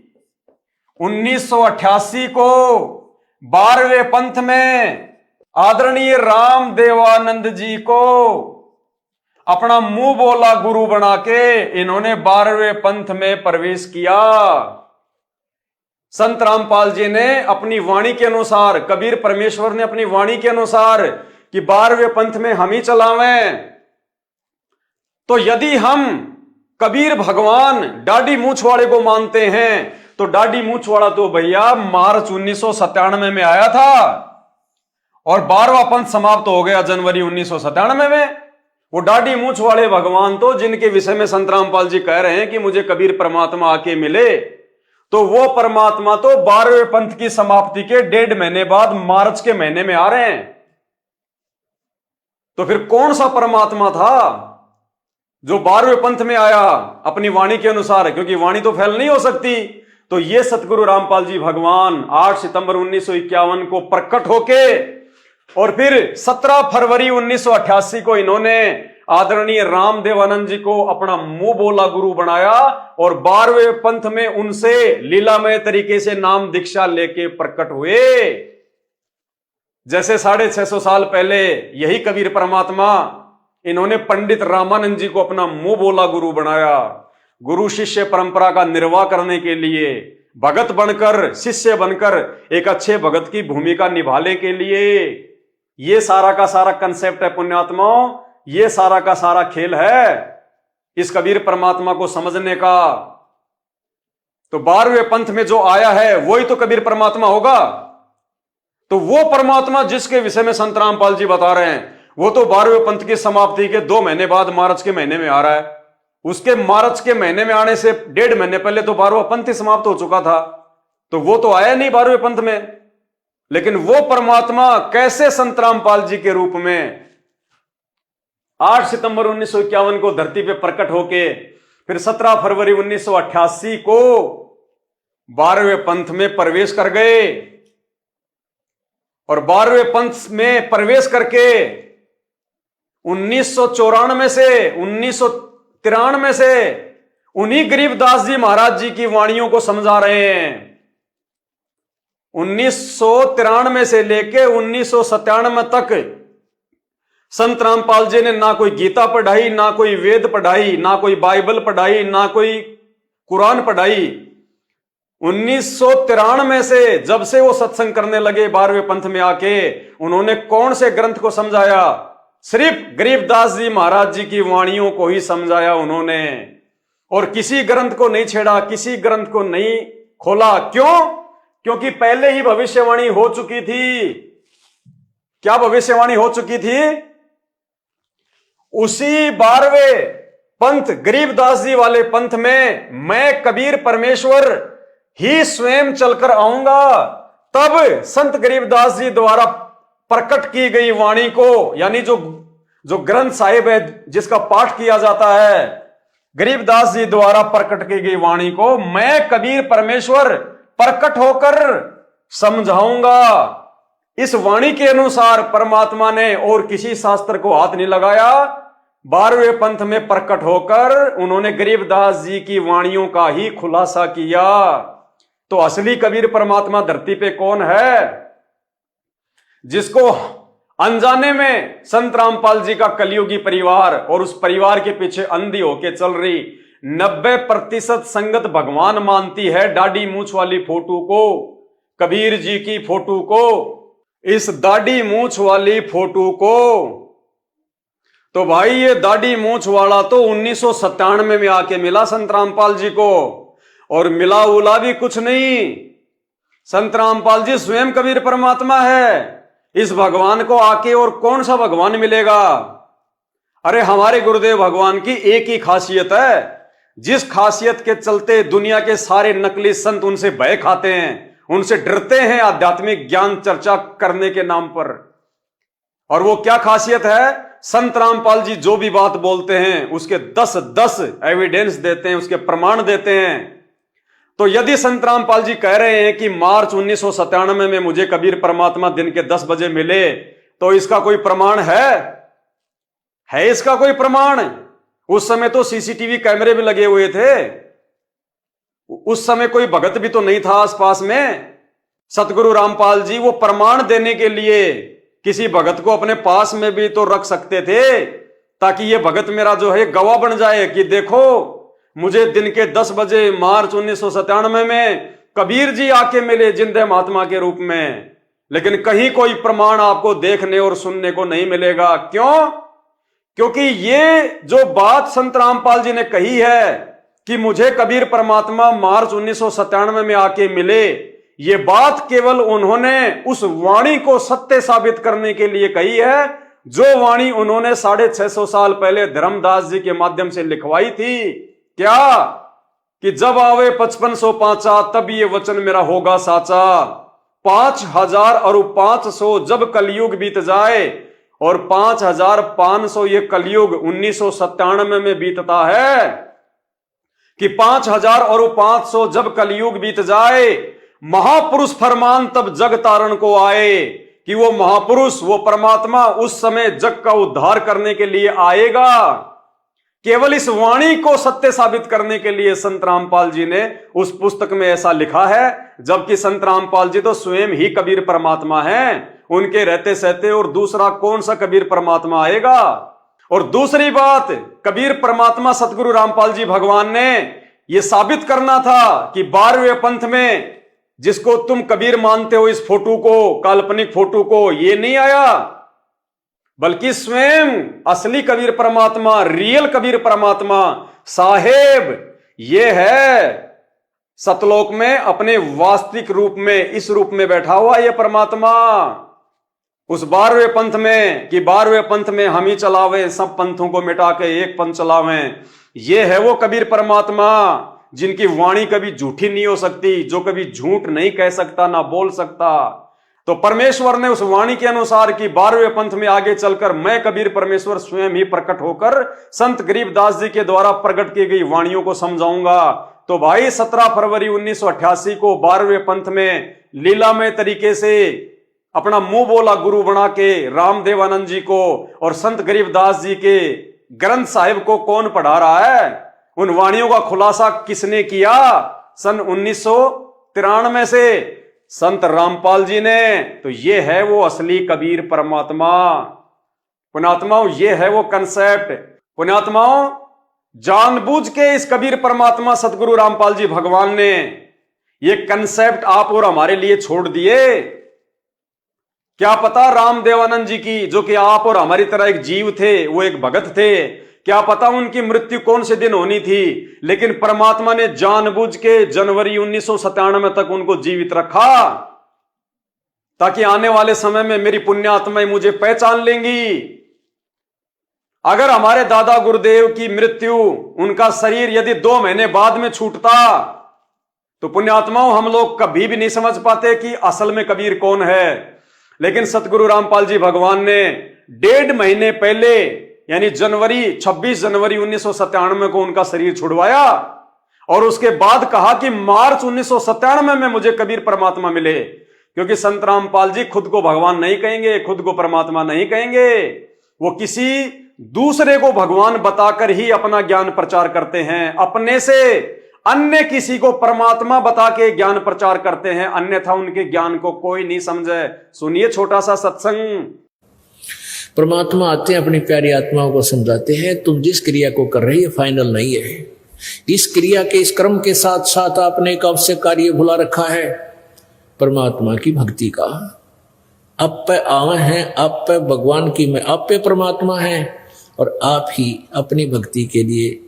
S1: 1988 को 12वें पंथ में आदरणीय राम देवानंद जी को अपना मुंह बोला गुरु बना के इन्होंने 12वें पंथ में प्रवेश किया। संत रामपाल जी ने अपनी वाणी के अनुसार, कबीर परमेश्वर ने अपनी वाणी के अनुसार कि 12वें पंथ में हम ही चलावें। तो यदि हम कबीर भगवान डाडी मूछ वाले को मानते हैं तो डाडी मूछ वाला तो भैया मार्च 1997 में आया था और 12वां पंथ समाप्त हो गया जनवरी 1997 में। वो डाडी मूछ वाले भगवान तो जिनके विषय में संत रामपाल जी कह रहे हैं कि मुझे कबीर परमात्मा आके मिले, तो वो परमात्मा तो 12वें पंथ की समाप्ति के 1.5 महीने बाद मार्च के महीने में आ रहे हैं। तो फिर कौन सा परमात्मा था जो 12वें पंथ में आया अपनी वाणी के अनुसार? क्योंकि वाणी तो फैल नहीं हो सकती। तो ये सतगुरु रामपाल जी भगवान 8 सितंबर 1951 को प्रकट होके और फिर 17 फरवरी 1988 को इन्होंने आदरणीय राम देवानंद जी को अपना मुंह बोला गुरु बनाया और 12वें पंथ में उनसे लीलामय तरीके से नाम दीक्षा लेके प्रकट हुए। जैसे 650 साल पहले यही कबीर परमात्मा इन्होंने पंडित रामानंद जी को अपना मुंह बोला गुरु बनाया, गुरु शिष्य परंपरा का निर्वाह करने के लिए, भगत बनकर, शिष्य बनकर एक अच्छे भगत की भूमिका निभाने के लिए। ये सारा का सारा कंसेप्ट है पुण्यात्माओं, ये सारा का सारा खेल है इस कबीर परमात्मा को समझने का। तो 12वें पंथ में जो आया है वही तो कबीर परमात्मा होगा। तो वो परमात्मा जिसके विषय में संत रामपाल जी बता रहे हैं वो तो 12वें पंथ की समाप्ति के 2 महीने बाद मार्च के महीने में आ रहा है। उसके मार्च के महीने में आने से 1.5 महीने पहले तो 12वां पंथ ही समाप्त हो चुका था, तो वो तो आया नहीं 12वें पंथ में। लेकिन वो परमात्मा कैसे संत रामपाल जी के रूप में 8 सितंबर 1951 को धरती पे प्रकट होके फिर 17 फरवरी 1988 को 12वें पंथ में प्रवेश कर गए और 12वें पंथ में प्रवेश करके 1994 से 1993 से उन्हीं गरीबदास जी महाराज जी की वाणियों को समझा रहे हैं। 1993 से लेके 1997 तक संत रामपाल जी ने ना कोई गीता पढ़ाई, ना कोई वेद पढ़ाई, ना कोई बाइबल पढ़ाई, ना कोई कुरान पढ़ाई। 1993 से जब से वो सत्संग करने लगे 12वें पंथ में आके, उन्होंने कौन से ग्रंथ को समझाया? सिर्फ गरीबदास जी महाराज जी की वाणियों को ही समझाया उन्होंने, और किसी ग्रंथ को नहीं छेड़ा, किसी ग्रंथ को नहीं खोला। क्यों? क्योंकि पहले ही भविष्यवाणी हो चुकी थी। क्या भविष्यवाणी हो चुकी थी? उसी 12वें पंथ गरीबदास जी वाले पंथ में मैं कबीर परमेश्वर ही स्वयं चलकर आऊंगा, तब संत गरीबदास जी द्वारा प्रकट की गई वाणी को, यानी जो ग्रंथ साहिब है जिसका पाठ किया जाता है, गरीबदास जी द्वारा प्रकट की गई वाणी को मैं कबीर परमेश्वर प्रकट होकर समझाऊंगा। इस वाणी के अनुसार परमात्मा ने और किसी शास्त्र को हाथ नहीं लगाया। 12वें पंथ में प्रकट होकर उन्होंने गरीबदास जी की वाणियों का ही खुलासा किया। तो असली कबीर परमात्मा धरती पे कौन है? जिसको अनजाने में संत रामपाल जी का कलियुगी परिवार और उस परिवार के पीछे अंधी होके चल रही 90% संगत भगवान मानती है। दाढ़ी मूछ वाली फोटो को, कबीर जी की फोटो को, इस दाढ़ी मूछ वाली फोटो को। तो भाई ये दाढ़ी मूछ वाला तो 1997 में आके मिला संत रामपाल जी को, और मिला उला भी कुछ नहीं। संत रामपाल जी स्वयं कबीर परमात्मा है। इस भगवान को आके और कौन सा भगवान मिलेगा? अरे हमारे गुरुदेव भगवान की एक ही खासियत है, जिस खासियत के चलते दुनिया के सारे नकली संत उनसे भय खाते हैं, उनसे डरते हैं आध्यात्मिक ज्ञान चर्चा करने के नाम पर। और वो क्या खासियत है? संत रामपाल जी जो भी बात बोलते हैं उसके 10 एविडेंस देते हैं, उसके प्रमाण देते हैं। तो यदि संत रामपाल जी कह रहे हैं कि मार्च 1997 में मुझे कबीर परमात्मा दिन के 10 बजे मिले, तो इसका कोई प्रमाण है इसका कोई प्रमाण? उस समय तो सीसीटीवी कैमरे भी लगे हुए थे, उस समय कोई भगत भी तो नहीं था आसपास में। सतगुरु रामपाल जी वो प्रमाण देने के लिए किसी भगत को अपने पास में भी तो रख सकते थे, ताकि ये भगत मेरा जो है गवाह बन जाए कि देखो मुझे दिन के 10 बजे मार्च 1997 में कबीर जी आके मिले जिंदे महात्मा के रूप में। लेकिन कहीं कोई प्रमाण आपको देखने और सुनने को नहीं मिलेगा। क्यों? क्योंकि ये जो बात संत रामपाल जी ने कही है कि मुझे कबीर परमात्मा मार्च 1997 में आके मिले, ये बात केवल उन्होंने उस वाणी को सत्य साबित करने के लिए कही है, जो वाणी उन्होंने 650 साल पहले धर्मदास जी के माध्यम से लिखवाई थी। क्या? कि जब आवे 5505 तब ये वचन मेरा होगा साचा। 5000 और 500 जब कलयुग बीत जाए, और 5500 ये कलयुग 1997 में बीतता है। कि 5000 और 500 जब कलयुग बीत जाए, महापुरुष फरमान तब जग तारण को आए। कि वो महापुरुष, वो परमात्मा उस समय जग का उद्धार करने के लिए आएगा। केवल इस वाणी को सत्य साबित करने के लिए संत रामपाल जी ने उस पुस्तक में ऐसा लिखा है, जबकि संत रामपाल जी तो स्वयं ही कबीर परमात्मा हैं, उनके रहते सहते और दूसरा कौन सा कबीर परमात्मा आएगा। और दूसरी बात, कबीर परमात्मा सतगुरु रामपाल जी भगवान ने यह साबित करना था कि 12वें पंथ में जिसको तुम कबीर मानते हो, इस फोटो को, काल्पनिक फोटो को, ये नहीं आया, बल्कि स्वयं असली कबीर परमात्मा, रियल कबीर परमात्मा साहेब ये है सतलोक में अपने वास्तविक रूप में, इस रूप में बैठा हुआ ये परमात्मा। उस 12वें पंथ में कि 12वें पंथ में हम ही चलावे, सब पंथों को मिटा के एक पंथ चलावे, ये है वो कबीर परमात्मा जिनकी वाणी कभी झूठी नहीं हो सकती, जो कभी झूठ नहीं कह सकता, ना बोल सकता। तो परमेश्वर ने उस वाणी के अनुसार कि 12वें पंथ में आगे चलकर मैं कबीर परमेश्वर स्वयं ही प्रकट होकर संत गरीबदास जी के द्वारा प्रकट की गई वाणियों को समझाऊंगा। तो भाई 17 फरवरी 1988 को 12वें पंथ में लीलामय तरीके से अपना मुंह बोला गुरु बना के रामदेवानंद जी को और संत गरीबदास जी के ग्रंथ साहिब को कौन पढ़ा रहा है? उन वाणियों का खुलासा किसने किया? सन 1993 से संत रामपाल जी ने। तो ये है वो असली कबीर परमात्मा। पुण्यात्माओं, ये है वो कंसेप्ट। पुण्यात्माओं, जानबूझ के इस कबीर परमात्मा सतगुरु रामपाल जी भगवान ने ये कंसेप्ट आप और हमारे लिए छोड़ दिए। क्या पता रामदेवानंद जी की, जो कि आप और हमारी तरह एक जीव थे, वो एक भगत थे, क्या पता उनकी मृत्यु कौन से दिन होनी थी, लेकिन परमात्मा ने जानबूझ के जनवरी 1997 तक उनको जीवित रखा, ताकि आने वाले समय में मेरी पुण्यात्माएं मुझे पहचान लेंगी। अगर हमारे दादा गुरुदेव की मृत्यु, उनका शरीर यदि 2 महीने बाद में छूटता, तो पुण्यात्माओं, हम लोग कभी भी नहीं समझ पाते कि असल में कबीर कौन है। लेकिन सतगुरु रामपाल जी भगवान ने 1.5 महीने पहले यानी 26 जनवरी 1997 को उनका शरीर छुड़वाया और उसके बाद कहा कि मार्च 1997 में मुझे कबीर परमात्मा मिले। क्योंकि संत रामपाल जी खुद को भगवान नहीं कहेंगे, खुद को परमात्मा नहीं कहेंगे, वो किसी दूसरे को भगवान बताकर ही अपना ज्ञान प्रचार करते हैं। अपने से अन्य किसी को परमात्मा बता के ज्ञान प्रचार करते हैं, अन्यथा उनके ज्ञान को कोई नहीं समझे। सुनिए छोटा सा सत्संग।
S2: परमात्मा आते हैं, अपनी प्यारी आत्माओं को समझाते हैं, तुम जिस क्रिया को कर रही है फाइनल नहीं है। इस क्रिया के, इस कर्म के साथ साथ आपने एक अवश्य कार्य भुला रखा है, परमात्मा की भक्ति का। आप पे आवे हैं, आप पे भगवान की में, आप पे परमात्मा है और आप ही अपनी भक्ति के लिए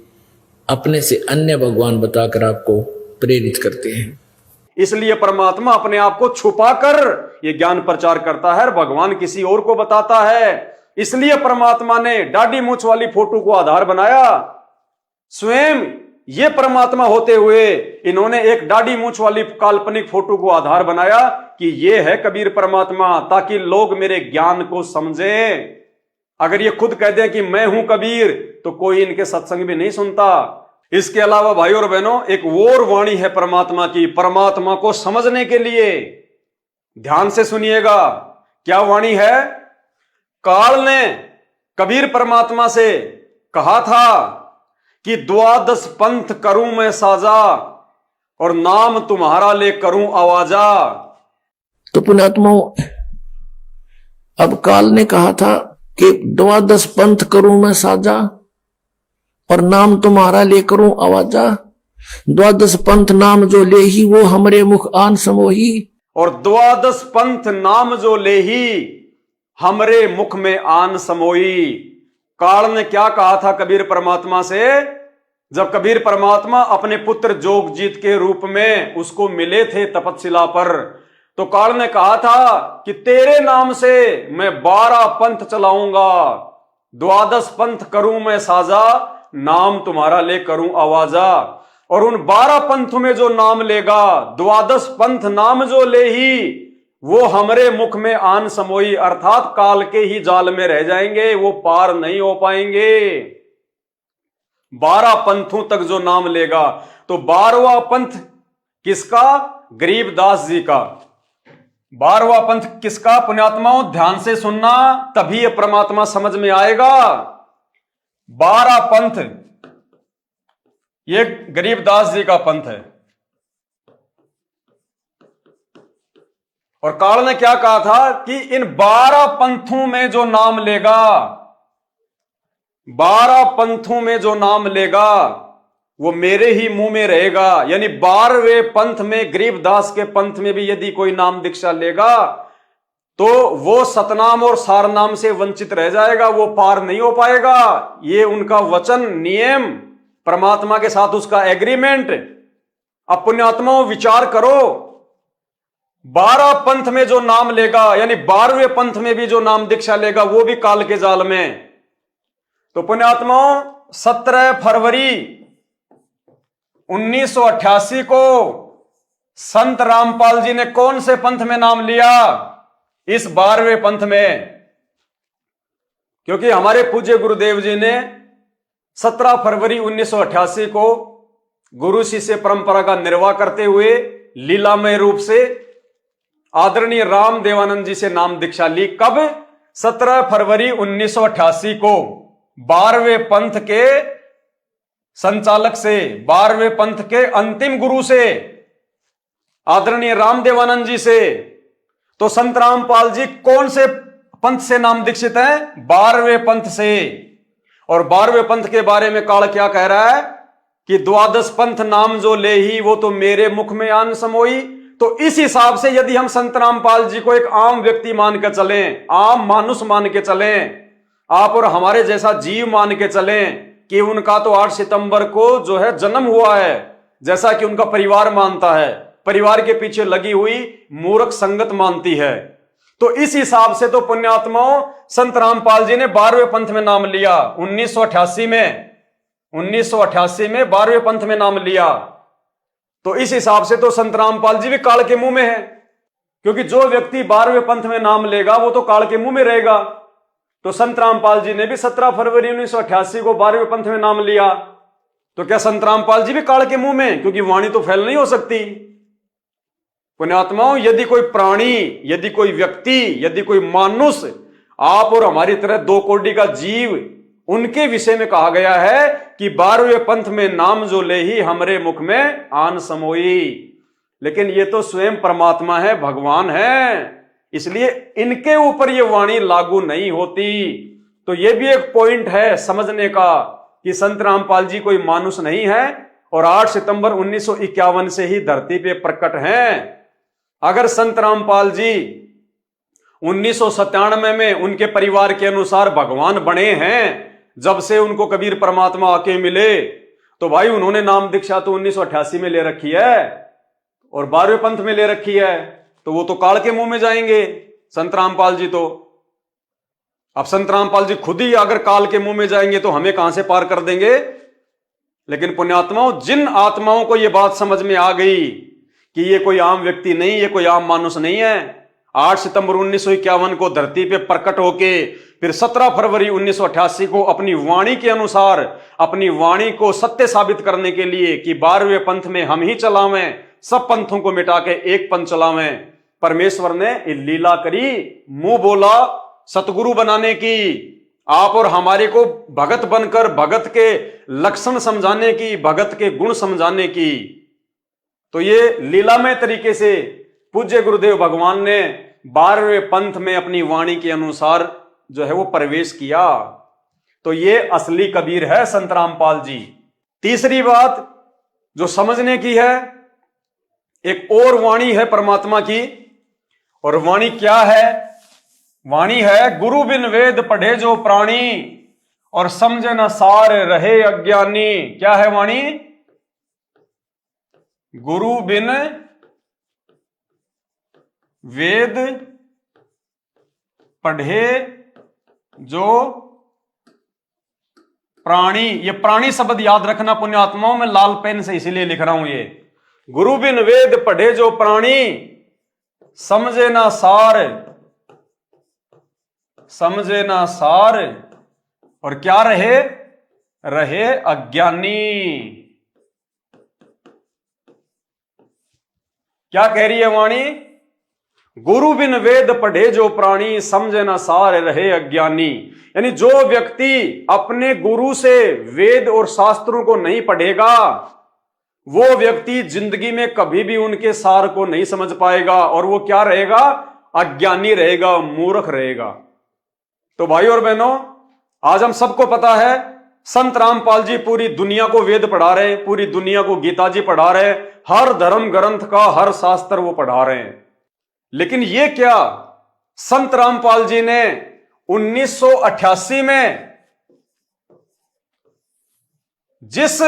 S2: अपने से अन्य भगवान बताकर आपको प्रेरित करते हैं।
S1: इसलिए परमात्मा अपने आप को छुपाकर ये ज्ञान प्रचार करता है और भगवान किसी और को बताता है। इसलिए परमात्मा ने दाढ़ी मूंछ वाली फोटो को आधार बनाया। स्वयं ये परमात्मा होते हुए इन्होंने एक दाढ़ी मूंछ वाली काल्पनिक फोटो को आधार बनाया कि ये है कबीर परमात्मा, ताकि लोग मेरे ज्ञान को समझें। अगर ये खुद कह दें कि मैं हूं कबीर तो कोई इनके सत्संग भी नहीं सुनता। इसके अलावा भाई और बहनों, एक और वाणी है परमात्मा की, परमात्मा को समझने के लिए। ध्यान से सुनिएगा, क्या वाणी है? काल ने कबीर परमात्मा से कहा था कि 12 पंथ करूं मैं साजा और नाम तुम्हारा ले करूं आवाजा।
S2: तो पुण्यात्माओं, अब काल ने कहा था कि 12 पंथ करूं मैं साजा और नाम तुम्हारा ले करूं आवाजा। 12 पंथ नाम जो ले ही वो हमरे मुख आन समोही।
S1: और 12 पंथ नाम जो ले ही हमरे मुख में आन समोई। काल ने क्या कहा था कबीर परमात्मा से? जब कबीर परमात्मा अपने पुत्र जोगजीत के रूप में उसको मिले थे तपस्या पर, तो काल ने कहा था कि तेरे नाम से मैं 12 पंथ चलाऊंगा, 12 पंथ करूं मैं साजा, नाम तुम्हारा ले करूं आवाजा। और उन 12 पंथ में जो नाम लेगा, 12 पंथ नाम जो ले ही वो हमरे मुख में आन समोई, अर्थात काल के ही जाल में रह जाएंगे, वो पार नहीं हो पाएंगे। 12 पंथों तक जो नाम लेगा, तो 12वां पंथ किसका? गरीबदास जी का। 12वां पंथ किसका? पुण्यात्माओं ध्यान से सुनना, तभी ये परमात्मा समझ में आएगा। 12 पंथ ये गरीबदास जी का पंथ है। और काल ने क्या कहा था कि इन 12 पंथों में जो नाम लेगा, 12 पंथों में जो नाम लेगा वो मेरे ही मुंह में रहेगा। यानी 12वें पंथ में, गरीबदास के पंथ में भी यदि कोई नाम दीक्षा लेगा तो वो सतनाम और सारनाम से वंचित रह जाएगा, वो पार नहीं हो पाएगा। ये उनका वचन, नियम, परमात्मा के साथ उसका एग्रीमेंट। अब पुण्यात्माओं विचार करो, 12 पंथ में जो नाम लेगा, यानी 12वें पंथ में भी जो नाम दीक्षा लेगा, वो भी काल के जाल में। तो पुण्यात्माओं 17 फरवरी 1988 को संत रामपाल जी ने कौन से पंथ में नाम लिया? इस 12वें पंथ में। क्योंकि हमारे पूज्य गुरुदेव जी ने 17 फरवरी 1988 को गुरु शिष्य परंपरा का निर्वाह करते हुए लीलामय रूप से आदरणीय राम देवानंद जी से नाम दीक्षा ली। कब? 17 फरवरी 1988 को 12वें पंथ के संचालक से, 12वें पंथ के अंतिम गुरु से, आदरणीय राम देवानंद जी से। तो संत रामपाल जी कौन से पंथ से नाम दीक्षित हैं? 12वें पंथ से। और 12वें पंथ के बारे में काल क्या कह रहा है कि 12 पंथ नाम जो ले ही वो तो मेरे मुख में आन समोई। तो इस हिसाब से यदि हम संत रामपाल जी को एक आम व्यक्ति मान के चलें, आम मानुष मान के चलें, आप और हमारे जैसा जीव मान के चलें कि उनका तो 8 सितंबर को जो है जन्म हुआ है, जैसा कि उनका परिवार मानता है, परिवार के पीछे लगी हुई मूर्ख संगत मानती है, तो इस हिसाब से तो पुण्यात्माओं संत रामपाल जी ने 12वें पंथ में नाम लिया। 1988 में 12वें पंथ में नाम लिया। तो इस हिसाब से तो संत रामपाल जी भी काल के मुंह में है, क्योंकि जो व्यक्ति 12वें पंथ में नाम लेगा वो तो काल के मुंह में रहेगा। तो संत रामपाल जी ने भी 17 फरवरी 1988 को 12वें पंथ में नाम लिया, तो क्या संत रामपाल जी भी काल के मुंह में? क्योंकि वाणी तो फैल नहीं हो सकती। पुण्यात्माओं, यदि कोई प्राणी, यदि कोई व्यक्ति, यदि कोई मानुष, आप और हमारी तरह 2 कोटि का जीव, उनके विषय में कहा गया है कि 12वें पंथ में नाम जो ले ही हमरे मुख में आन समोई। लेकिन ये तो स्वयं परमात्मा है, भगवान है, इसलिए इनके ऊपर ये वाणी लागू नहीं होती। तो ये भी एक पॉइंट है समझने का कि संत रामपाल जी कोई मानुष नहीं है और 8 सितंबर 1951 से ही धरती पे प्रकट हैं। अगर संत रामपाल जी 1997 में उनके परिवार के अनुसार भगवान बने हैं, जब से उनको कबीर परमात्मा आके मिले, तो भाई उन्होंने नाम दीक्षा तो 1988 में ले रखी है और 12वें पंथ में ले रखी है, तो वो तो काल के मुंह में जाएंगे संत रामपाल जी। तो अब संत रामपाल जी खुद ही अगर काल के मुंह में जाएंगे तो हमें कहां से पार कर देंगे। लेकिन पुण्यात्माओं, जिन आत्माओं को यह बात समझ में आ गई कि ये कोई आम व्यक्ति नहीं, ये कोई आम मानुष नहीं है, 8 सितंबर 1951 को धरती पे प्रकट होके फिर 17 फरवरी 1988 को अपनी वाणी के अनुसार, अपनी वाणी को सत्य साबित करने के लिए कि 12वें पंथ में हम ही चलावें, सब पंथों को मिटा के एक पंथ चलावें, परमेश्वर ने लीला करी, मुंह बोला सतगुरु बनाने की, आप और हमारे को भगत बनकर भगत के लक्षण समझाने की, भगत के गुण समझाने की। तो ये लीलामय तरीके से पूज्य गुरुदेव भगवान ने 12वें पंथ में अपनी वाणी के अनुसार जो है वो प्रवेश किया। तो ये असली कबीर है संत रामपाल जी। तीसरी बात जो समझने की है, एक और वाणी है परमात्मा की, और वाणी क्या है? वाणी है, गुरु बिन वेद पढ़े जो प्राणी और समझे न सार रहे अज्ञानी। क्या है वाणी? गुरु बिन वेद पढ़े जो प्राणी। ये प्राणी शब्द याद रखना पुण्यात्माओं, में लाल पेन से इसीलिए लिख रहा हूं ये। गुरु बिन वेद पढ़े जो प्राणी समझे ना सार, समझे ना सार, और क्या रहे? रहे अज्ञानी। क्या कह रही है वाणी? गुरु बिन वेद पढ़े जो प्राणी समझे ना सार रहे अज्ञानी। यानी जो व्यक्ति अपने गुरु से वेद और शास्त्रों को नहीं पढ़ेगा, वो व्यक्ति जिंदगी में कभी भी उनके सार को नहीं समझ पाएगा, और वो क्या रहेगा? अज्ञानी रहेगा, मूर्ख रहेगा। तो भाई और बहनों, आज हम सबको पता है संत रामपाल जी पूरी दुनिया को वेद पढ़ा रहे हैं, पूरी दुनिया को गीता जी पढ़ा रहे हैं, हर धर्म ग्रंथ का हर शास्त्र वो पढ़ा रहे हैं। लेकिन ये क्या, संत रामपाल जी ने 1988 में जिस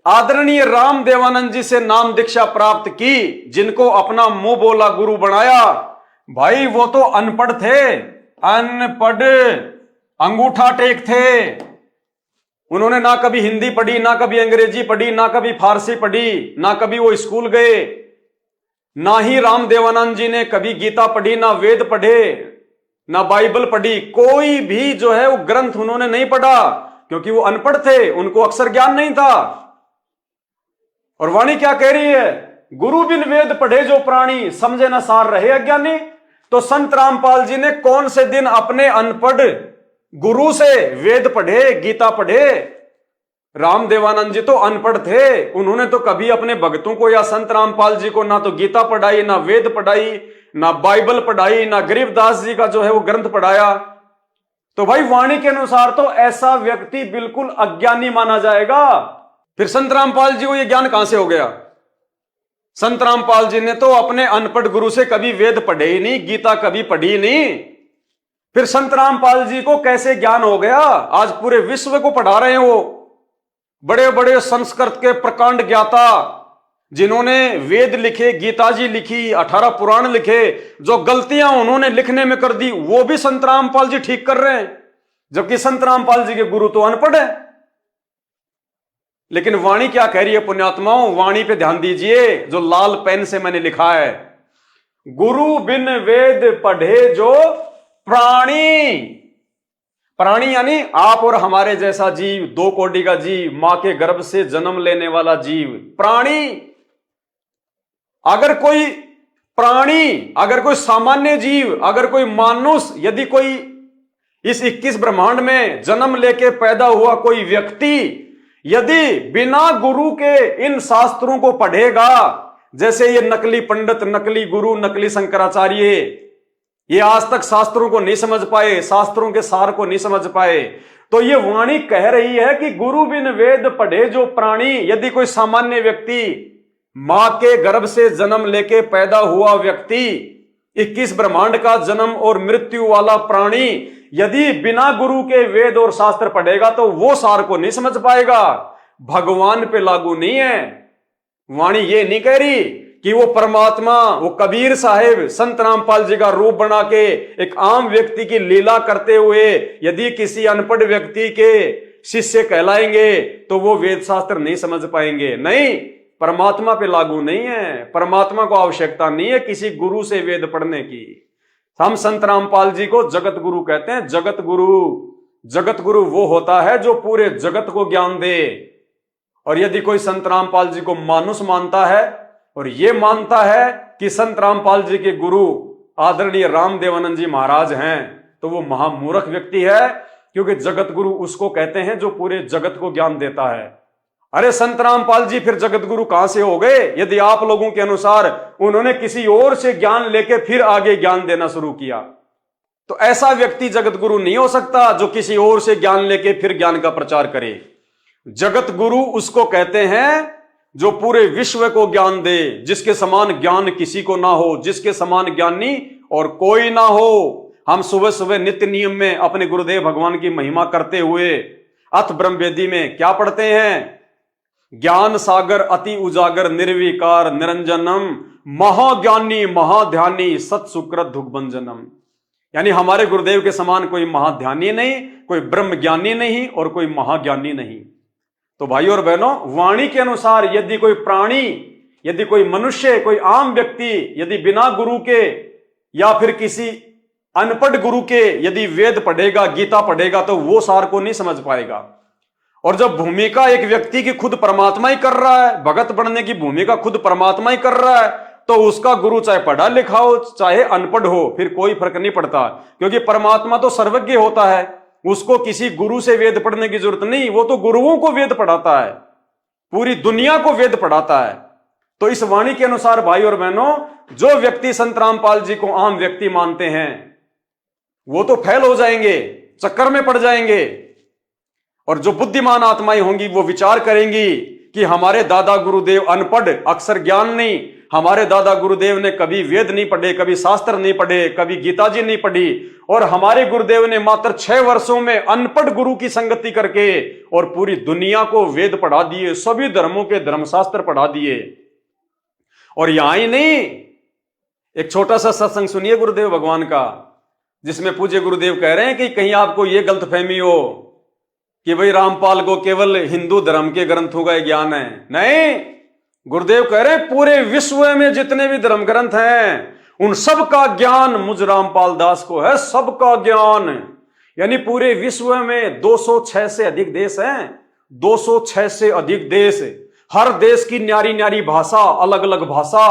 S1: आदरणीय राम देवानंद जी से नाम दीक्षा प्राप्त की, जिनको अपना मुंह बोला गुरु बनाया, भाई वो तो अनपढ़ थे, अनपढ़ अंगूठा टेक थे। उन्होंने ना कभी हिंदी पढ़ी, ना कभी अंग्रेजी पढ़ी, ना कभी फारसी पढ़ी, ना कभी वो स्कूल गए, ना ही राम देवानंद जी ने कभी गीता पढ़ी, ना वेद पढ़े, ना बाइबल पढ़ी। कोई भी जो है वो ग्रंथ उन्होंने नहीं पढ़ा, क्योंकि वो अनपढ़ थे, उनको अक्षर ज्ञान नहीं था। और वाणी क्या कह रही है? गुरु बिन वेद पढ़े जो प्राणी समझे न सार रहे अज्ञानी। तो संत रामपाल जी ने कौन से दिन अपने अनपढ़ गुरु से वेद पढ़े, गीता पढ़े? राम देवानंद जी तो अनपढ़ थे, उन्होंने तो कभी अपने भक्तों को या संत रामपाल जी को ना तो गीता पढ़ाई, ना वेद पढ़ाई, ना बाइबल पढ़ाई, ना गरीबदास जी का जो है वो ग्रंथ पढ़ाया। तो भाई वाणी के अनुसार तो ऐसा व्यक्ति बिल्कुल अज्ञानी माना जाएगा। फिर संत रामपाल जी को यह ज्ञान कहां से हो गया? संत रामपाल जी ने तो अपने अनपढ़ गुरु से कभी वेद पढ़े ही नहीं, गीता कभी पढ़ी नहीं। फिर संत रामपाल जी को कैसे ज्ञान हो गया? आज पूरे विश्व को पढ़ा रहे हैं वो, बड़े बड़े संस्कृत के प्रकांड ज्ञाता, जिन्होंने वेद लिखे, गीता जी लिखी, 18 पुराण लिखे। जो गलतियां उन्होंने लिखने में कर दी वो भी संत रामपाल जी ठीक कर रहे हैं, जबकि संत रामपाल जी के गुरु तो अनपढ़ है। लेकिन वाणी क्या कह रही है पुण्यात्माओं? वाणी पे ध्यान दीजिए, जो लाल पेन से मैंने लिखा है, गुरु बिन वेद पढ़े जो प्राणी। प्राणी यानी आप और हमारे जैसा जीव, 2 कोटि का जीव, मां के गर्भ से जन्म लेने वाला जीव, प्राणी। अगर कोई प्राणी, अगर कोई सामान्य जीव, अगर कोई मानुष, यदि कोई इस 21 ब्रह्मांड में जन्म लेके पैदा हुआ कोई व्यक्ति यदि बिना गुरु के इन शास्त्रों को पढ़ेगा, जैसे ये नकली पंडित, नकली गुरु, नकली शंकराचार्य, ये आज तक शास्त्रों को नहीं समझ पाए, शास्त्रों के सार को नहीं समझ पाए, तो ये वाणी कह रही है कि गुरु बिन वेद पढ़े जो प्राणी। यदि कोई सामान्य व्यक्ति, मां के गर्भ से जन्म लेके पैदा हुआ व्यक्ति, 21 ब्रह्मांड का जन्म और मृत्यु वाला प्राणी, यदि बिना गुरु के वेद और शास्त्र पढ़ेगा तो वो सार को नहीं समझ पाएगा, भगवान पे लागू नहीं है। वाणी ये नहीं कह रही कि वो परमात्मा, वो कबीर साहेब संत रामपाल जी का रूप बना के एक आम व्यक्ति की लीला करते हुए यदि किसी अनपढ़ व्यक्ति के शिष्य कहलाएंगे तो वो वेद शास्त्र नहीं समझ पाएंगे। नहीं, परमात्मा पे लागू नहीं है। परमात्मा को आवश्यकता नहीं है किसी गुरु से वेद पढ़ने की। हम संत रामपाल जी को जगत गुरु कहते हैं। जगत गुरु, जगत गुरु वो होता है जो पूरे जगत को ज्ञान दे। और यदि कोई संत रामपाल जी को मानुष मानता है और ये मानता है कि संत रामपाल जी के गुरु आदरणीय रामदेवानंद जी महाराज हैं, तो वो महामूर्ख व्यक्ति है, क्योंकि जगत गुरु उसको कहते हैं जो पूरे जगत को ज्ञान देता है। अरे संत रामपाल जी फिर जगत गुरु कहां से हो गए? यदि आप लोगों के अनुसार उन्होंने किसी और से ज्ञान लेके फिर आगे ज्ञान देना शुरू किया, तो ऐसा व्यक्ति जगत गुरु नहीं हो सकता जो किसी और से ज्ञान लेके फिर ज्ञान का प्रचार करे। जगत गुरु उसको कहते हैं जो पूरे विश्व को ज्ञान दे, जिसके समान ज्ञान किसी को ना हो, जिसके समान ज्ञानी और कोई ना हो। हम सुबह सुबह नित्य नियम में अपने गुरुदेव भगवान की महिमा करते हुए अथ ब्रह्मवेदी में क्या पढ़ते हैं? ज्ञान सागर अति उजागर निर्विकार निरंजनम महाज्ञानी महाध्यानी सत्सुकृत दुग्भंजनम। यानी हमारे गुरुदेव के समान कोई महाध्यानी नहीं, कोई ब्रह्म ज्ञानी नहीं और कोई महाज्ञानी नहीं। तो भाइयों और बहनों, वाणी के अनुसार यदि कोई प्राणी, यदि कोई मनुष्य, कोई आम व्यक्ति यदि बिना गुरु के या फिर किसी अनपढ़ गुरु के यदि वेद पढ़ेगा, गीता पढ़ेगा, तो वो सार को नहीं समझ पाएगा। और जब भूमिका एक व्यक्ति की खुद परमात्मा ही कर रहा है, भगत बनने की भूमिका खुद परमात्मा ही कर रहा है, तो उसका गुरु चाहे पढ़ा लिखा हो चाहे अनपढ़ हो, फिर कोई फर्क नहीं पड़ता, क्योंकि परमात्मा तो सर्वज्ञ होता है। उसको किसी गुरु से वेद पढ़ने की जरूरत नहीं, वो तो गुरुओं को वेद पढ़ाता है, पूरी दुनिया को वेद पढ़ाता है। तो इस वाणी के अनुसार भाई और बहनों, जो व्यक्ति संत रामपाल जी को आम व्यक्ति मानते हैं वो तो फेल हो जाएंगे, चक्कर में पड़ जाएंगे। और जो बुद्धिमान आत्माएं होंगी वो विचार करेंगी कि हमारे दादा गुरुदेव अनपढ़, अक्षर ज्ञान नहीं, हमारे दादा गुरुदेव ने कभी वेद नहीं पढ़े, कभी शास्त्र नहीं पढ़े, कभी गीता जी नहीं पढ़ी, और हमारे गुरुदेव ने मात्र 6 वर्षों में अनपढ़ गुरु की संगति करके और पूरी दुनिया को वेद पढ़ा दिए, सभी धर्मों के धर्मशास्त्र पढ़ा दिए। और यहां ही नहीं, एक छोटा सा सत्संग सुनिए गुरुदेव भगवान का, जिसमें पूज्य गुरुदेव कह रहे हैं कि कहीं आपको यह गलतफहमी हो कि भाई रामपाल को केवल हिंदू धर्म के ग्रंथों का ज्ञान है। नहीं, गुरुदेव कह रहे हैं पूरे विश्व में जितने भी धर्म ग्रंथ हैं उन सब का ज्ञान मुझ रामपाल दास को है, सबका ज्ञान। यानी पूरे विश्व में 206 से अधिक देश हैं, 206 से अधिक देश, हर देश की न्यारी न्यारी भाषा, अलग अलग भाषा,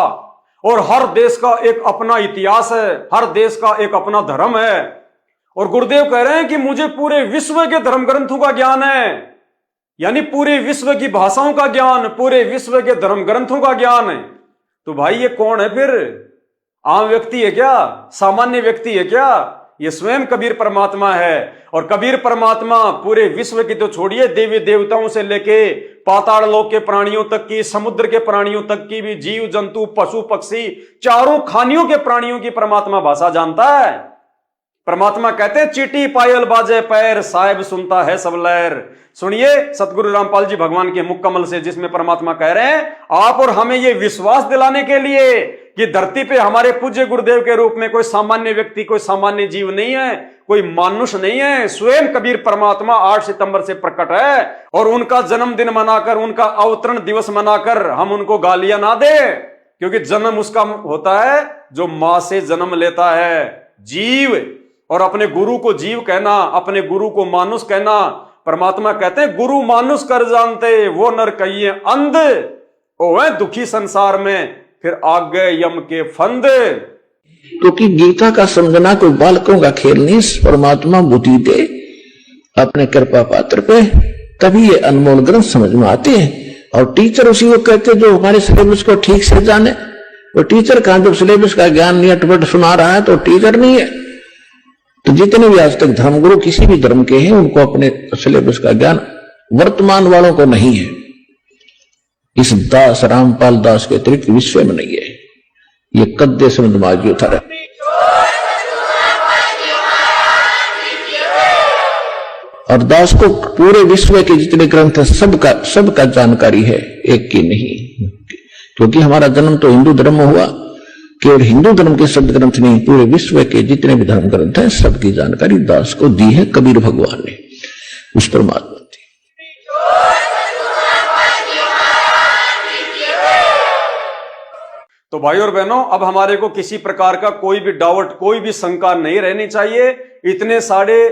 S1: और हर देश का एक अपना इतिहास है, हर देश का एक अपना धर्म है। और गुरुदेव कह रहे हैं कि मुझे पूरे विश्व के धर्म ग्रंथों का ज्ञान है, यानी पूरे विश्व की भाषाओं का ज्ञान, पूरे विश्व के धर्म ग्रंथों का ज्ञान है। तो भाई ये कौन है फिर? आम व्यक्ति है क्या? सामान्य व्यक्ति है क्या? ये स्वयं कबीर परमात्मा है। और कबीर परमात्मा पूरे विश्व की तो छोड़िए, देवी देवताओं से लेके पाताल लोक के प्राणियों तक की, समुद्र के प्राणियों तक की भी, जीव जंतु पशु पक्षी चारों खानियों के प्राणियों की परमात्मा भाषा जानता है। परमात्मा कहते हैं चीटी पायल बाजे पैर, साहिब सुनता है सब लहर। सुनिए सतगुरु रामपाल जी भगवान के मुख कमल से, जिसमें परमात्मा कह रहे हैं आप और हमें ये विश्वास दिलाने के लिए कि धरती पे हमारे पूज्य गुरुदेव के रूप में कोई सामान्य व्यक्ति, कोई सामान्य जीव नहीं है, कोई मानुष नहीं है। स्वयं कबीर परमात्मा 8 सितंबर से प्रकट है और उनका जन्मदिन मनाकर, उनका अवतरण दिवस मनाकर हम उनको गालियां ना दे, क्योंकि जन्म उसका होता है जो मां से जन्म लेता है जीव। और अपने गुरु को जीव कहना, अपने गुरु को मानुष कहना, परमात्मा कहते हैं गुरु मानुष कर जानते वो नर कहिए अंध, ओ है दुखी संसार में फिर आग गए यम के फंद।
S2: क्योंकि गीता का समझना कोई बालकों का खेल नहीं, परमात्मा बुद्धि दे अपने कृपा पात्र पे, तभी ये अनमोल ग्रंथ समझ में आते हैं। और टीचर उसी को कहते जो हमारे सिलेबस को ठीक से जाने। वो टीचर कहां, जब सिलेबस का ज्ञान नहीं अटपट सुना रहा है तो टीचर नहीं है। तो जितने भी आज तक धर्मगुरु किसी भी धर्म के हैं, उनको अपने सिलेबस का ज्ञान वर्तमान वालों को नहीं है। इस दास रामपाल दास के अतिरिक्त विश्व में नहीं है। ये कद्दे से नमाजी उतारा। और दास को पूरे विश्व के जितने ग्रंथ है सबका जानकारी है, एक की नहीं। क्योंकि हमारा जन्म तो हिंदू धर्म में हुआ, केवल हिंदू धर्म के शब्द ग्रंथ नहीं, पूरे विश्व के जितने भी धर्म ग्रंथ हैं सबकी जानकारी दास को दी है कबीर भगवान ने, उस परमात्मा ने।
S1: तो भाई और बहनों, अब हमारे को किसी प्रकार का कोई भी डाउट, कोई भी शंका नहीं रहनी चाहिए। इतने सारे,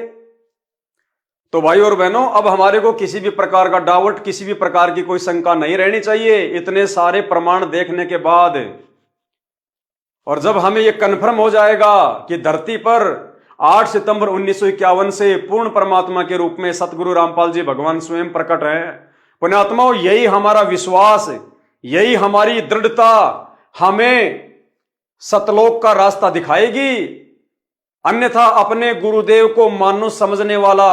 S1: तो भाई और बहनों, अब हमारे को किसी भी प्रकार का डाउट, किसी भी प्रकार की कोई शंका नहीं रहनी चाहिए इतने सारे प्रमाण देखने के बाद। और जब हमें यह कन्फर्म हो जाएगा कि धरती पर 8 सितंबर 1951 से पूर्ण परमात्मा के रूप में सतगुरु रामपाल जी भगवान स्वयं प्रकट है, पुण्यात्माओं, यही हमारा विश्वास, यही हमारी दृढ़ता हमें सतलोक का रास्ता दिखाएगी। अन्यथा अपने गुरुदेव को मानुष समझने वाला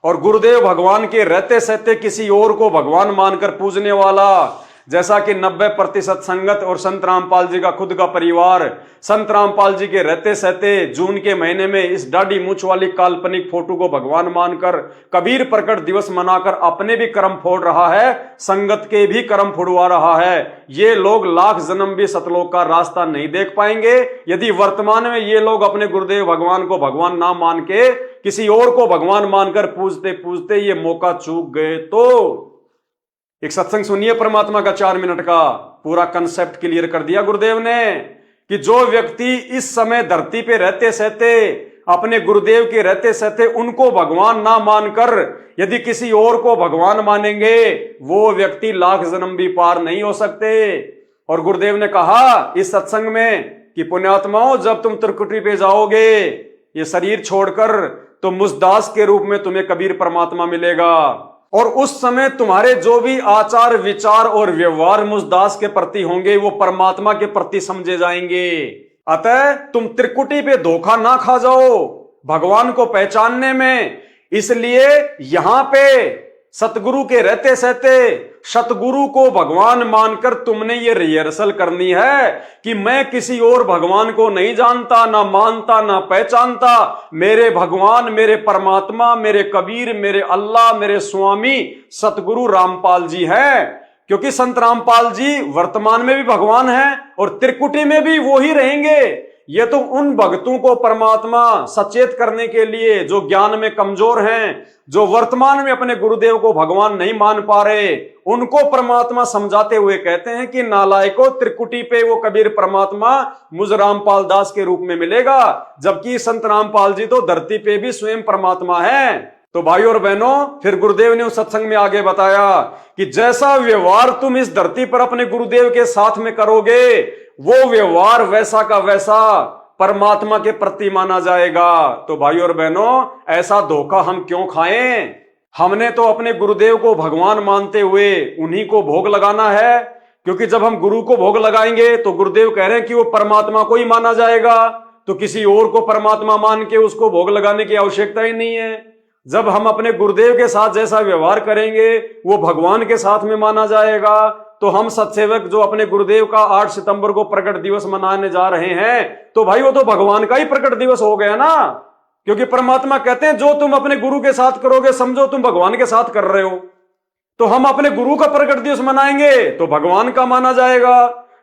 S1: और गुरुदेव भगवान के रहते सहते किसी और को भगवान मानकर पूजने वाला, जैसा कि 90% संगत और संत रामपाल जी का खुद का परिवार संत रामपाल जी के रहते सहते जून के महीने में इस दाढ़ी मूंछ वाली काल्पनिक फोटो को भगवान मानकर कबीर प्रकट दिवस मनाकर अपने भी कर्म फोड़ रहा है, संगत के भी कर्म फोड़वा रहा है। ये लोग लाख जन्म भी सतलोक का रास्ता नहीं देख पाएंगे यदि वर्तमान में ये लोग अपने गुरुदेव भगवान को भगवान ना मान के किसी और को भगवान मानकर पूजते पूजते ये मौका चूक गए। तो एक सत्संग सुनिए परमात्मा का 4 मिनट का, पूरा कंसेप्ट क्लियर कर दिया गुरुदेव ने कि जो व्यक्ति इस समय धरती पे रहते सहते अपने गुरुदेव के रहते सहते उनको भगवान ना मानकर यदि किसी और को भगवान मानेंगे वो व्यक्ति लाख जन्म भी पार नहीं हो सकते। और गुरुदेव ने कहा इस सत्संग में कि पुण्यात्माओं, जब तुम त्रिकुटी पे जाओगे ये शरीर छोड़कर तो मुझदास के रूप में तुम्हें कबीर परमात्मा मिलेगा। और उस समय तुम्हारे जो भी आचार विचार और व्यवहार मुझदास के प्रति होंगे वो परमात्मा के प्रति समझे जाएंगे। अतः तुम त्रिकुटी पे धोखा ना खा जाओ भगवान को पहचानने में। इसलिए यहां पे सतगुरु के रहते सहते सतगुरु को भगवान मानकर तुमने ये रिहर्सल करनी है कि मैं किसी और भगवान को नहीं जानता, ना मानता, ना पहचानता। मेरे भगवान, मेरे परमात्मा, मेरे कबीर, मेरे अल्लाह, मेरे स्वामी सतगुरु रामपाल जी हैं। क्योंकि संत रामपाल जी वर्तमान में भी भगवान हैं और त्रिकुटी में भी वो ही रहेंगे। ये तो उन भक्तों को परमात्मा सचेत करने के लिए जो ज्ञान में कमजोर हैं, जो वर्तमान में अपने गुरुदेव को भगवान नहीं मान पा रहे, उनको परमात्मा समझाते हुए कहते हैं कि नालायकों, त्रिकुटी पे वो कबीर परमात्मा मुझ रामपाल दास के रूप में मिलेगा, जबकि संत रामपाल जी तो धरती पे भी स्वयं परमात्मा है। तो भाई और बहनों, फिर गुरुदेव ने उस सत्संग में आगे बताया कि जैसा व्यवहार तुम इस धरती पर अपने गुरुदेव के साथ में करोगे वो व्यवहार वैसा का वैसा परमात्मा के प्रति माना जाएगा। तो भाई और बहनों, ऐसा धोखा हम क्यों खाएं? हमने तो अपने गुरुदेव को भगवान मानते हुए उन्हीं को भोग लगाना है, क्योंकि जब हम गुरु को भोग लगाएंगे तो गुरुदेव कह रहे हैं कि वो परमात्मा को ही माना जाएगा, तो किसी और को परमात्मा मान के उसको भोग लगाने की आवश्यकता ही नहीं है। जब हम अपने गुरुदेव के साथ जैसा व्यवहार करेंगे वो भगवान के साथ में माना जाएगा। तो हम सत्सेवक जो अपने गुरुदेव का 8 सितंबर को प्रकट दिवस मनाने जा रहे हैं, तो भाई वो तो भगवान का ही प्रकट दिवस हो गया ना। क्योंकि परमात्मा कहते हैं जो तुम अपने गुरु के साथ करोगे समझो तुम भगवान के साथ कर रहे हो। तो हम अपने गुरु का प्रकट दिवस मनाएंगे तो भगवान का माना जाएगा,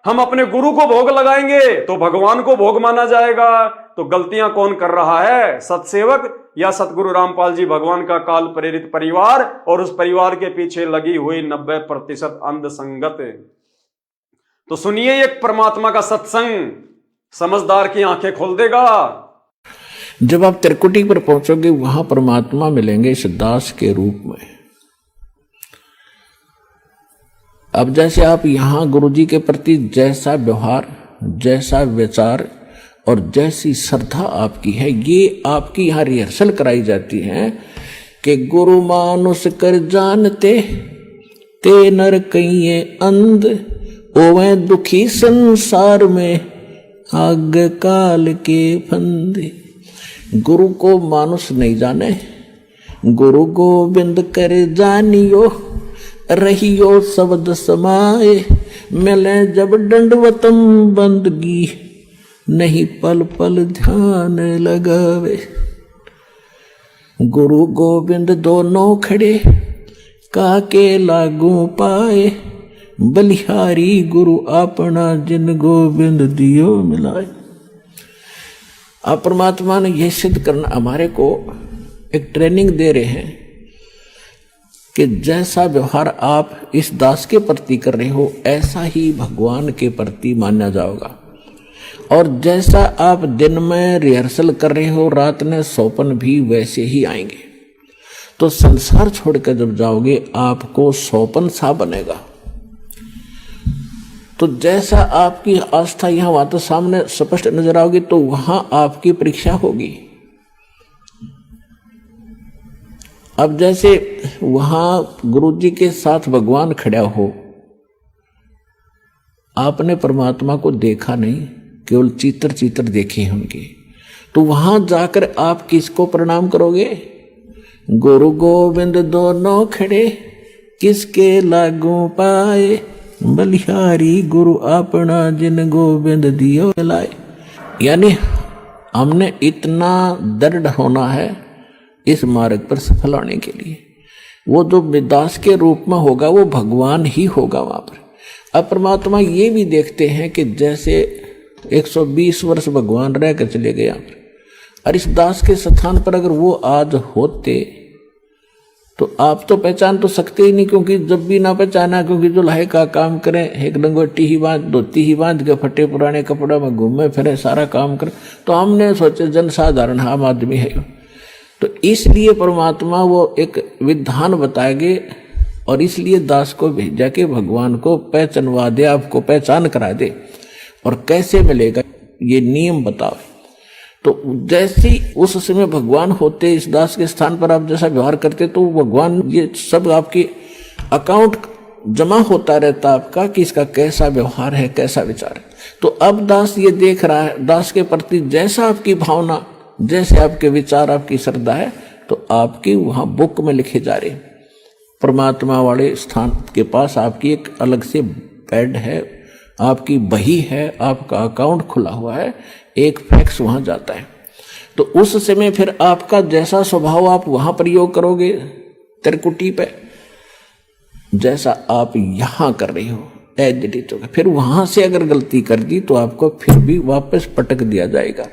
S1: हम अपने गुरु को भोग लगाएंगे तो भगवान को भोग माना जाएगा। तो गलतियां कौन कर रहा है, सतसेवक या सतगुरु रामपाल जी भगवान का काल प्रेरित परिवार और उस परिवार के पीछे लगी हुई 90% अंध संगत। तो सुनिए एक परमात्मा का सत्संग समझदार की आंखें खोल देगा।
S2: जब आप त्रिकुटी पर पहुंचोगे वहां परमात्मा मिलेंगे इस दास के रूप में। अब जैसे आप यहां गुरु जी के प्रति जैसा व्यवहार, जैसा विचार और जैसी श्रद्धा आपकी है, ये आपकी यहां रिहर्सल कराई जाती है कि गुरु मानुष कर जानते ते नर कहिए अंध, ओवे दुखी संसार में आग काल के फंदे। गुरु को मानुष नहीं जाने, गुरु गोविंद कर जानियो, रहियो शब्द समाए, मिले जब दंडवतम बंदगी, नहीं पल पल ध्यान लगावे। गुरु गोविंद दोनों खड़े काके लागू पाए, बलिहारी गुरु अपना जिन गोविंद दियो मिलाए। आप परमात्मा ने यह सिद्ध करना हमारे को एक ट्रेनिंग दे रहे हैं कि जैसा व्यवहार आप इस दास के प्रति कर रहे हो ऐसा ही भगवान के प्रति माना जाएगा। और जैसा आप दिन में रिहर्सल कर रहे हो रात में सौपन भी वैसे ही आएंगे। तो संसार छोड़कर जब जाओगे आपको सौपन सा बनेगा। तो जैसा आपकी आस्था यहाँ वहां तो सामने स्पष्ट नजर आओगी तो वहां आपकी परीक्षा होगी। अब जैसे वहां गुरु जी के साथ भगवान खड़ा हो, आपने परमात्मा को देखा नहीं, केवल चित्र देखे हैं उनके, तो वहां जाकर आप किसको प्रणाम करोगे? गुरु गोविंद दोनों खड़े किसके लागू पाए, बलिहारी गुरु अपना जिन गोविंद दियो लाए। यानी हमने इतना दृढ़ होना है इस मार्ग पर सफल होने के लिए। वो जो दास के रूप में होगा वो भगवान ही होगा वहां पर। अब परमात्मा ये भी देखते हैं कि जैसे 120 वर्ष भगवान रह कर चले गए यहाँ पर, और इस दास के स्थान पर अगर वो आज होते तो आप तो पहचान तो सकते ही नहीं, क्योंकि जब भी ना पहचाना, क्योंकि जो लाहे का काम करें, एक लंगोटी ही बांध, धोती ही बांध के फटे पुराने कपड़ा में घूमे फिरे सारा काम करें, तो हमने सोचे जन साधारण आम आदमी है। तो इसलिए परमात्मा वो एक विधान बताएंगे और इसलिए दास को भेजा के भगवान को पहचानवा दे, आपको पहचान करा दे। और कैसे मिलेगा ये नियम बताओ। तो जैसे उस समय भगवान होते इस दास के स्थान पर आप जैसा व्यवहार करते तो भगवान ये सब आपके अकाउंट जमा होता रहता आपका कि इसका कैसा व्यवहार है, कैसा विचार है। तो अब दास ये देख रहा है, दास के प्रति जैसा आपकी भावना, जैसे आपके विचार, आपकी श्रद्धा है, तो आपकी वहां बुक में लिखे जा रहे। परमात्मा वाले स्थान के पास आपकी एक अलग से पैड है, आपकी बही है, आपका अकाउंट खुला हुआ है, एक फैक्स वहां जाता है। तो उस समय फिर आपका जैसा स्वभाव आप वहां प्रयोग करोगे त्रिकुटी पे, जैसा आप यहां कर रहे हो एडिट होगा। फिर वहां से अगर गलती कर दी तो आपको फिर भी वापस पटक दिया जाएगा,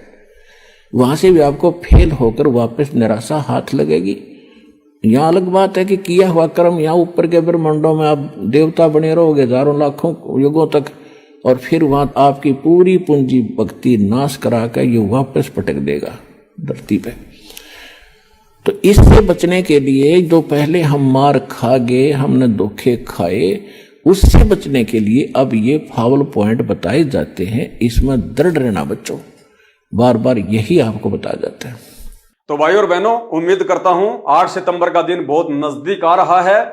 S2: वहां से भी आपको फेल होकर वापस निराशा हाथ लगेगी। यहाँ अलग बात है कि किया हुआ कर्म यहाँ ऊपर के ब्रह्मांडों में आप देवता बने रहोगे हजारों लाखों युगों तक, और फिर वहां आपकी पूरी पूंजी भक्ति नाश करा कर ये वापस पटक देगा धरती पे। तो इससे बचने के लिए जो पहले हम मार खा गए, हमने धोखे खाए, उससे बचने के लिए अब ये फावल पॉइंट बताए जाते हैं। इसमें दृढ़ रहना बच्चों, बार बार यही आपको बताया जाता है।
S1: तो भाई और बहनों, उम्मीद करता हूं 8 सितंबर का दिन बहुत नजदीक आ रहा है।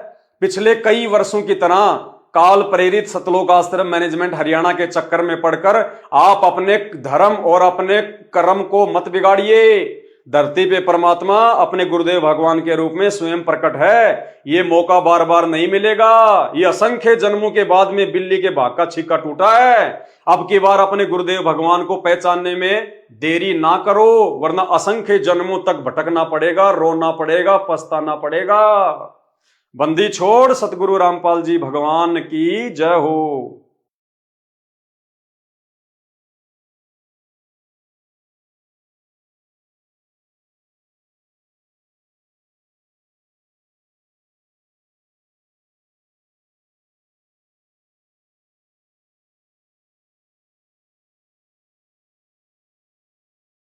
S1: पिछले कई वर्षों की तरह काल प्रेरित सतलोक आश्रम मैनेजमेंट हरियाणा के चक्कर में पड़कर आप अपने धर्म और अपने कर्म को मत बिगाड़िए। धरती पे परमात्मा अपने गुरुदेव भगवान के रूप में स्वयं प्रकट है। ये मौका बार बार नहीं मिलेगा। ये असंख्य जन्मों के बाद में बिल्ली के भाग का छिक्का टूटा है। अब की बार अपने गुरुदेव भगवान को पहचानने में देरी ना करो, वरना असंख्य जन्मों तक भटकना पड़ेगा, रोना पड़ेगा, पछताना पड़ेगा। बंदी छोड़ सतगुरु रामपाल जी भगवान की जय हो।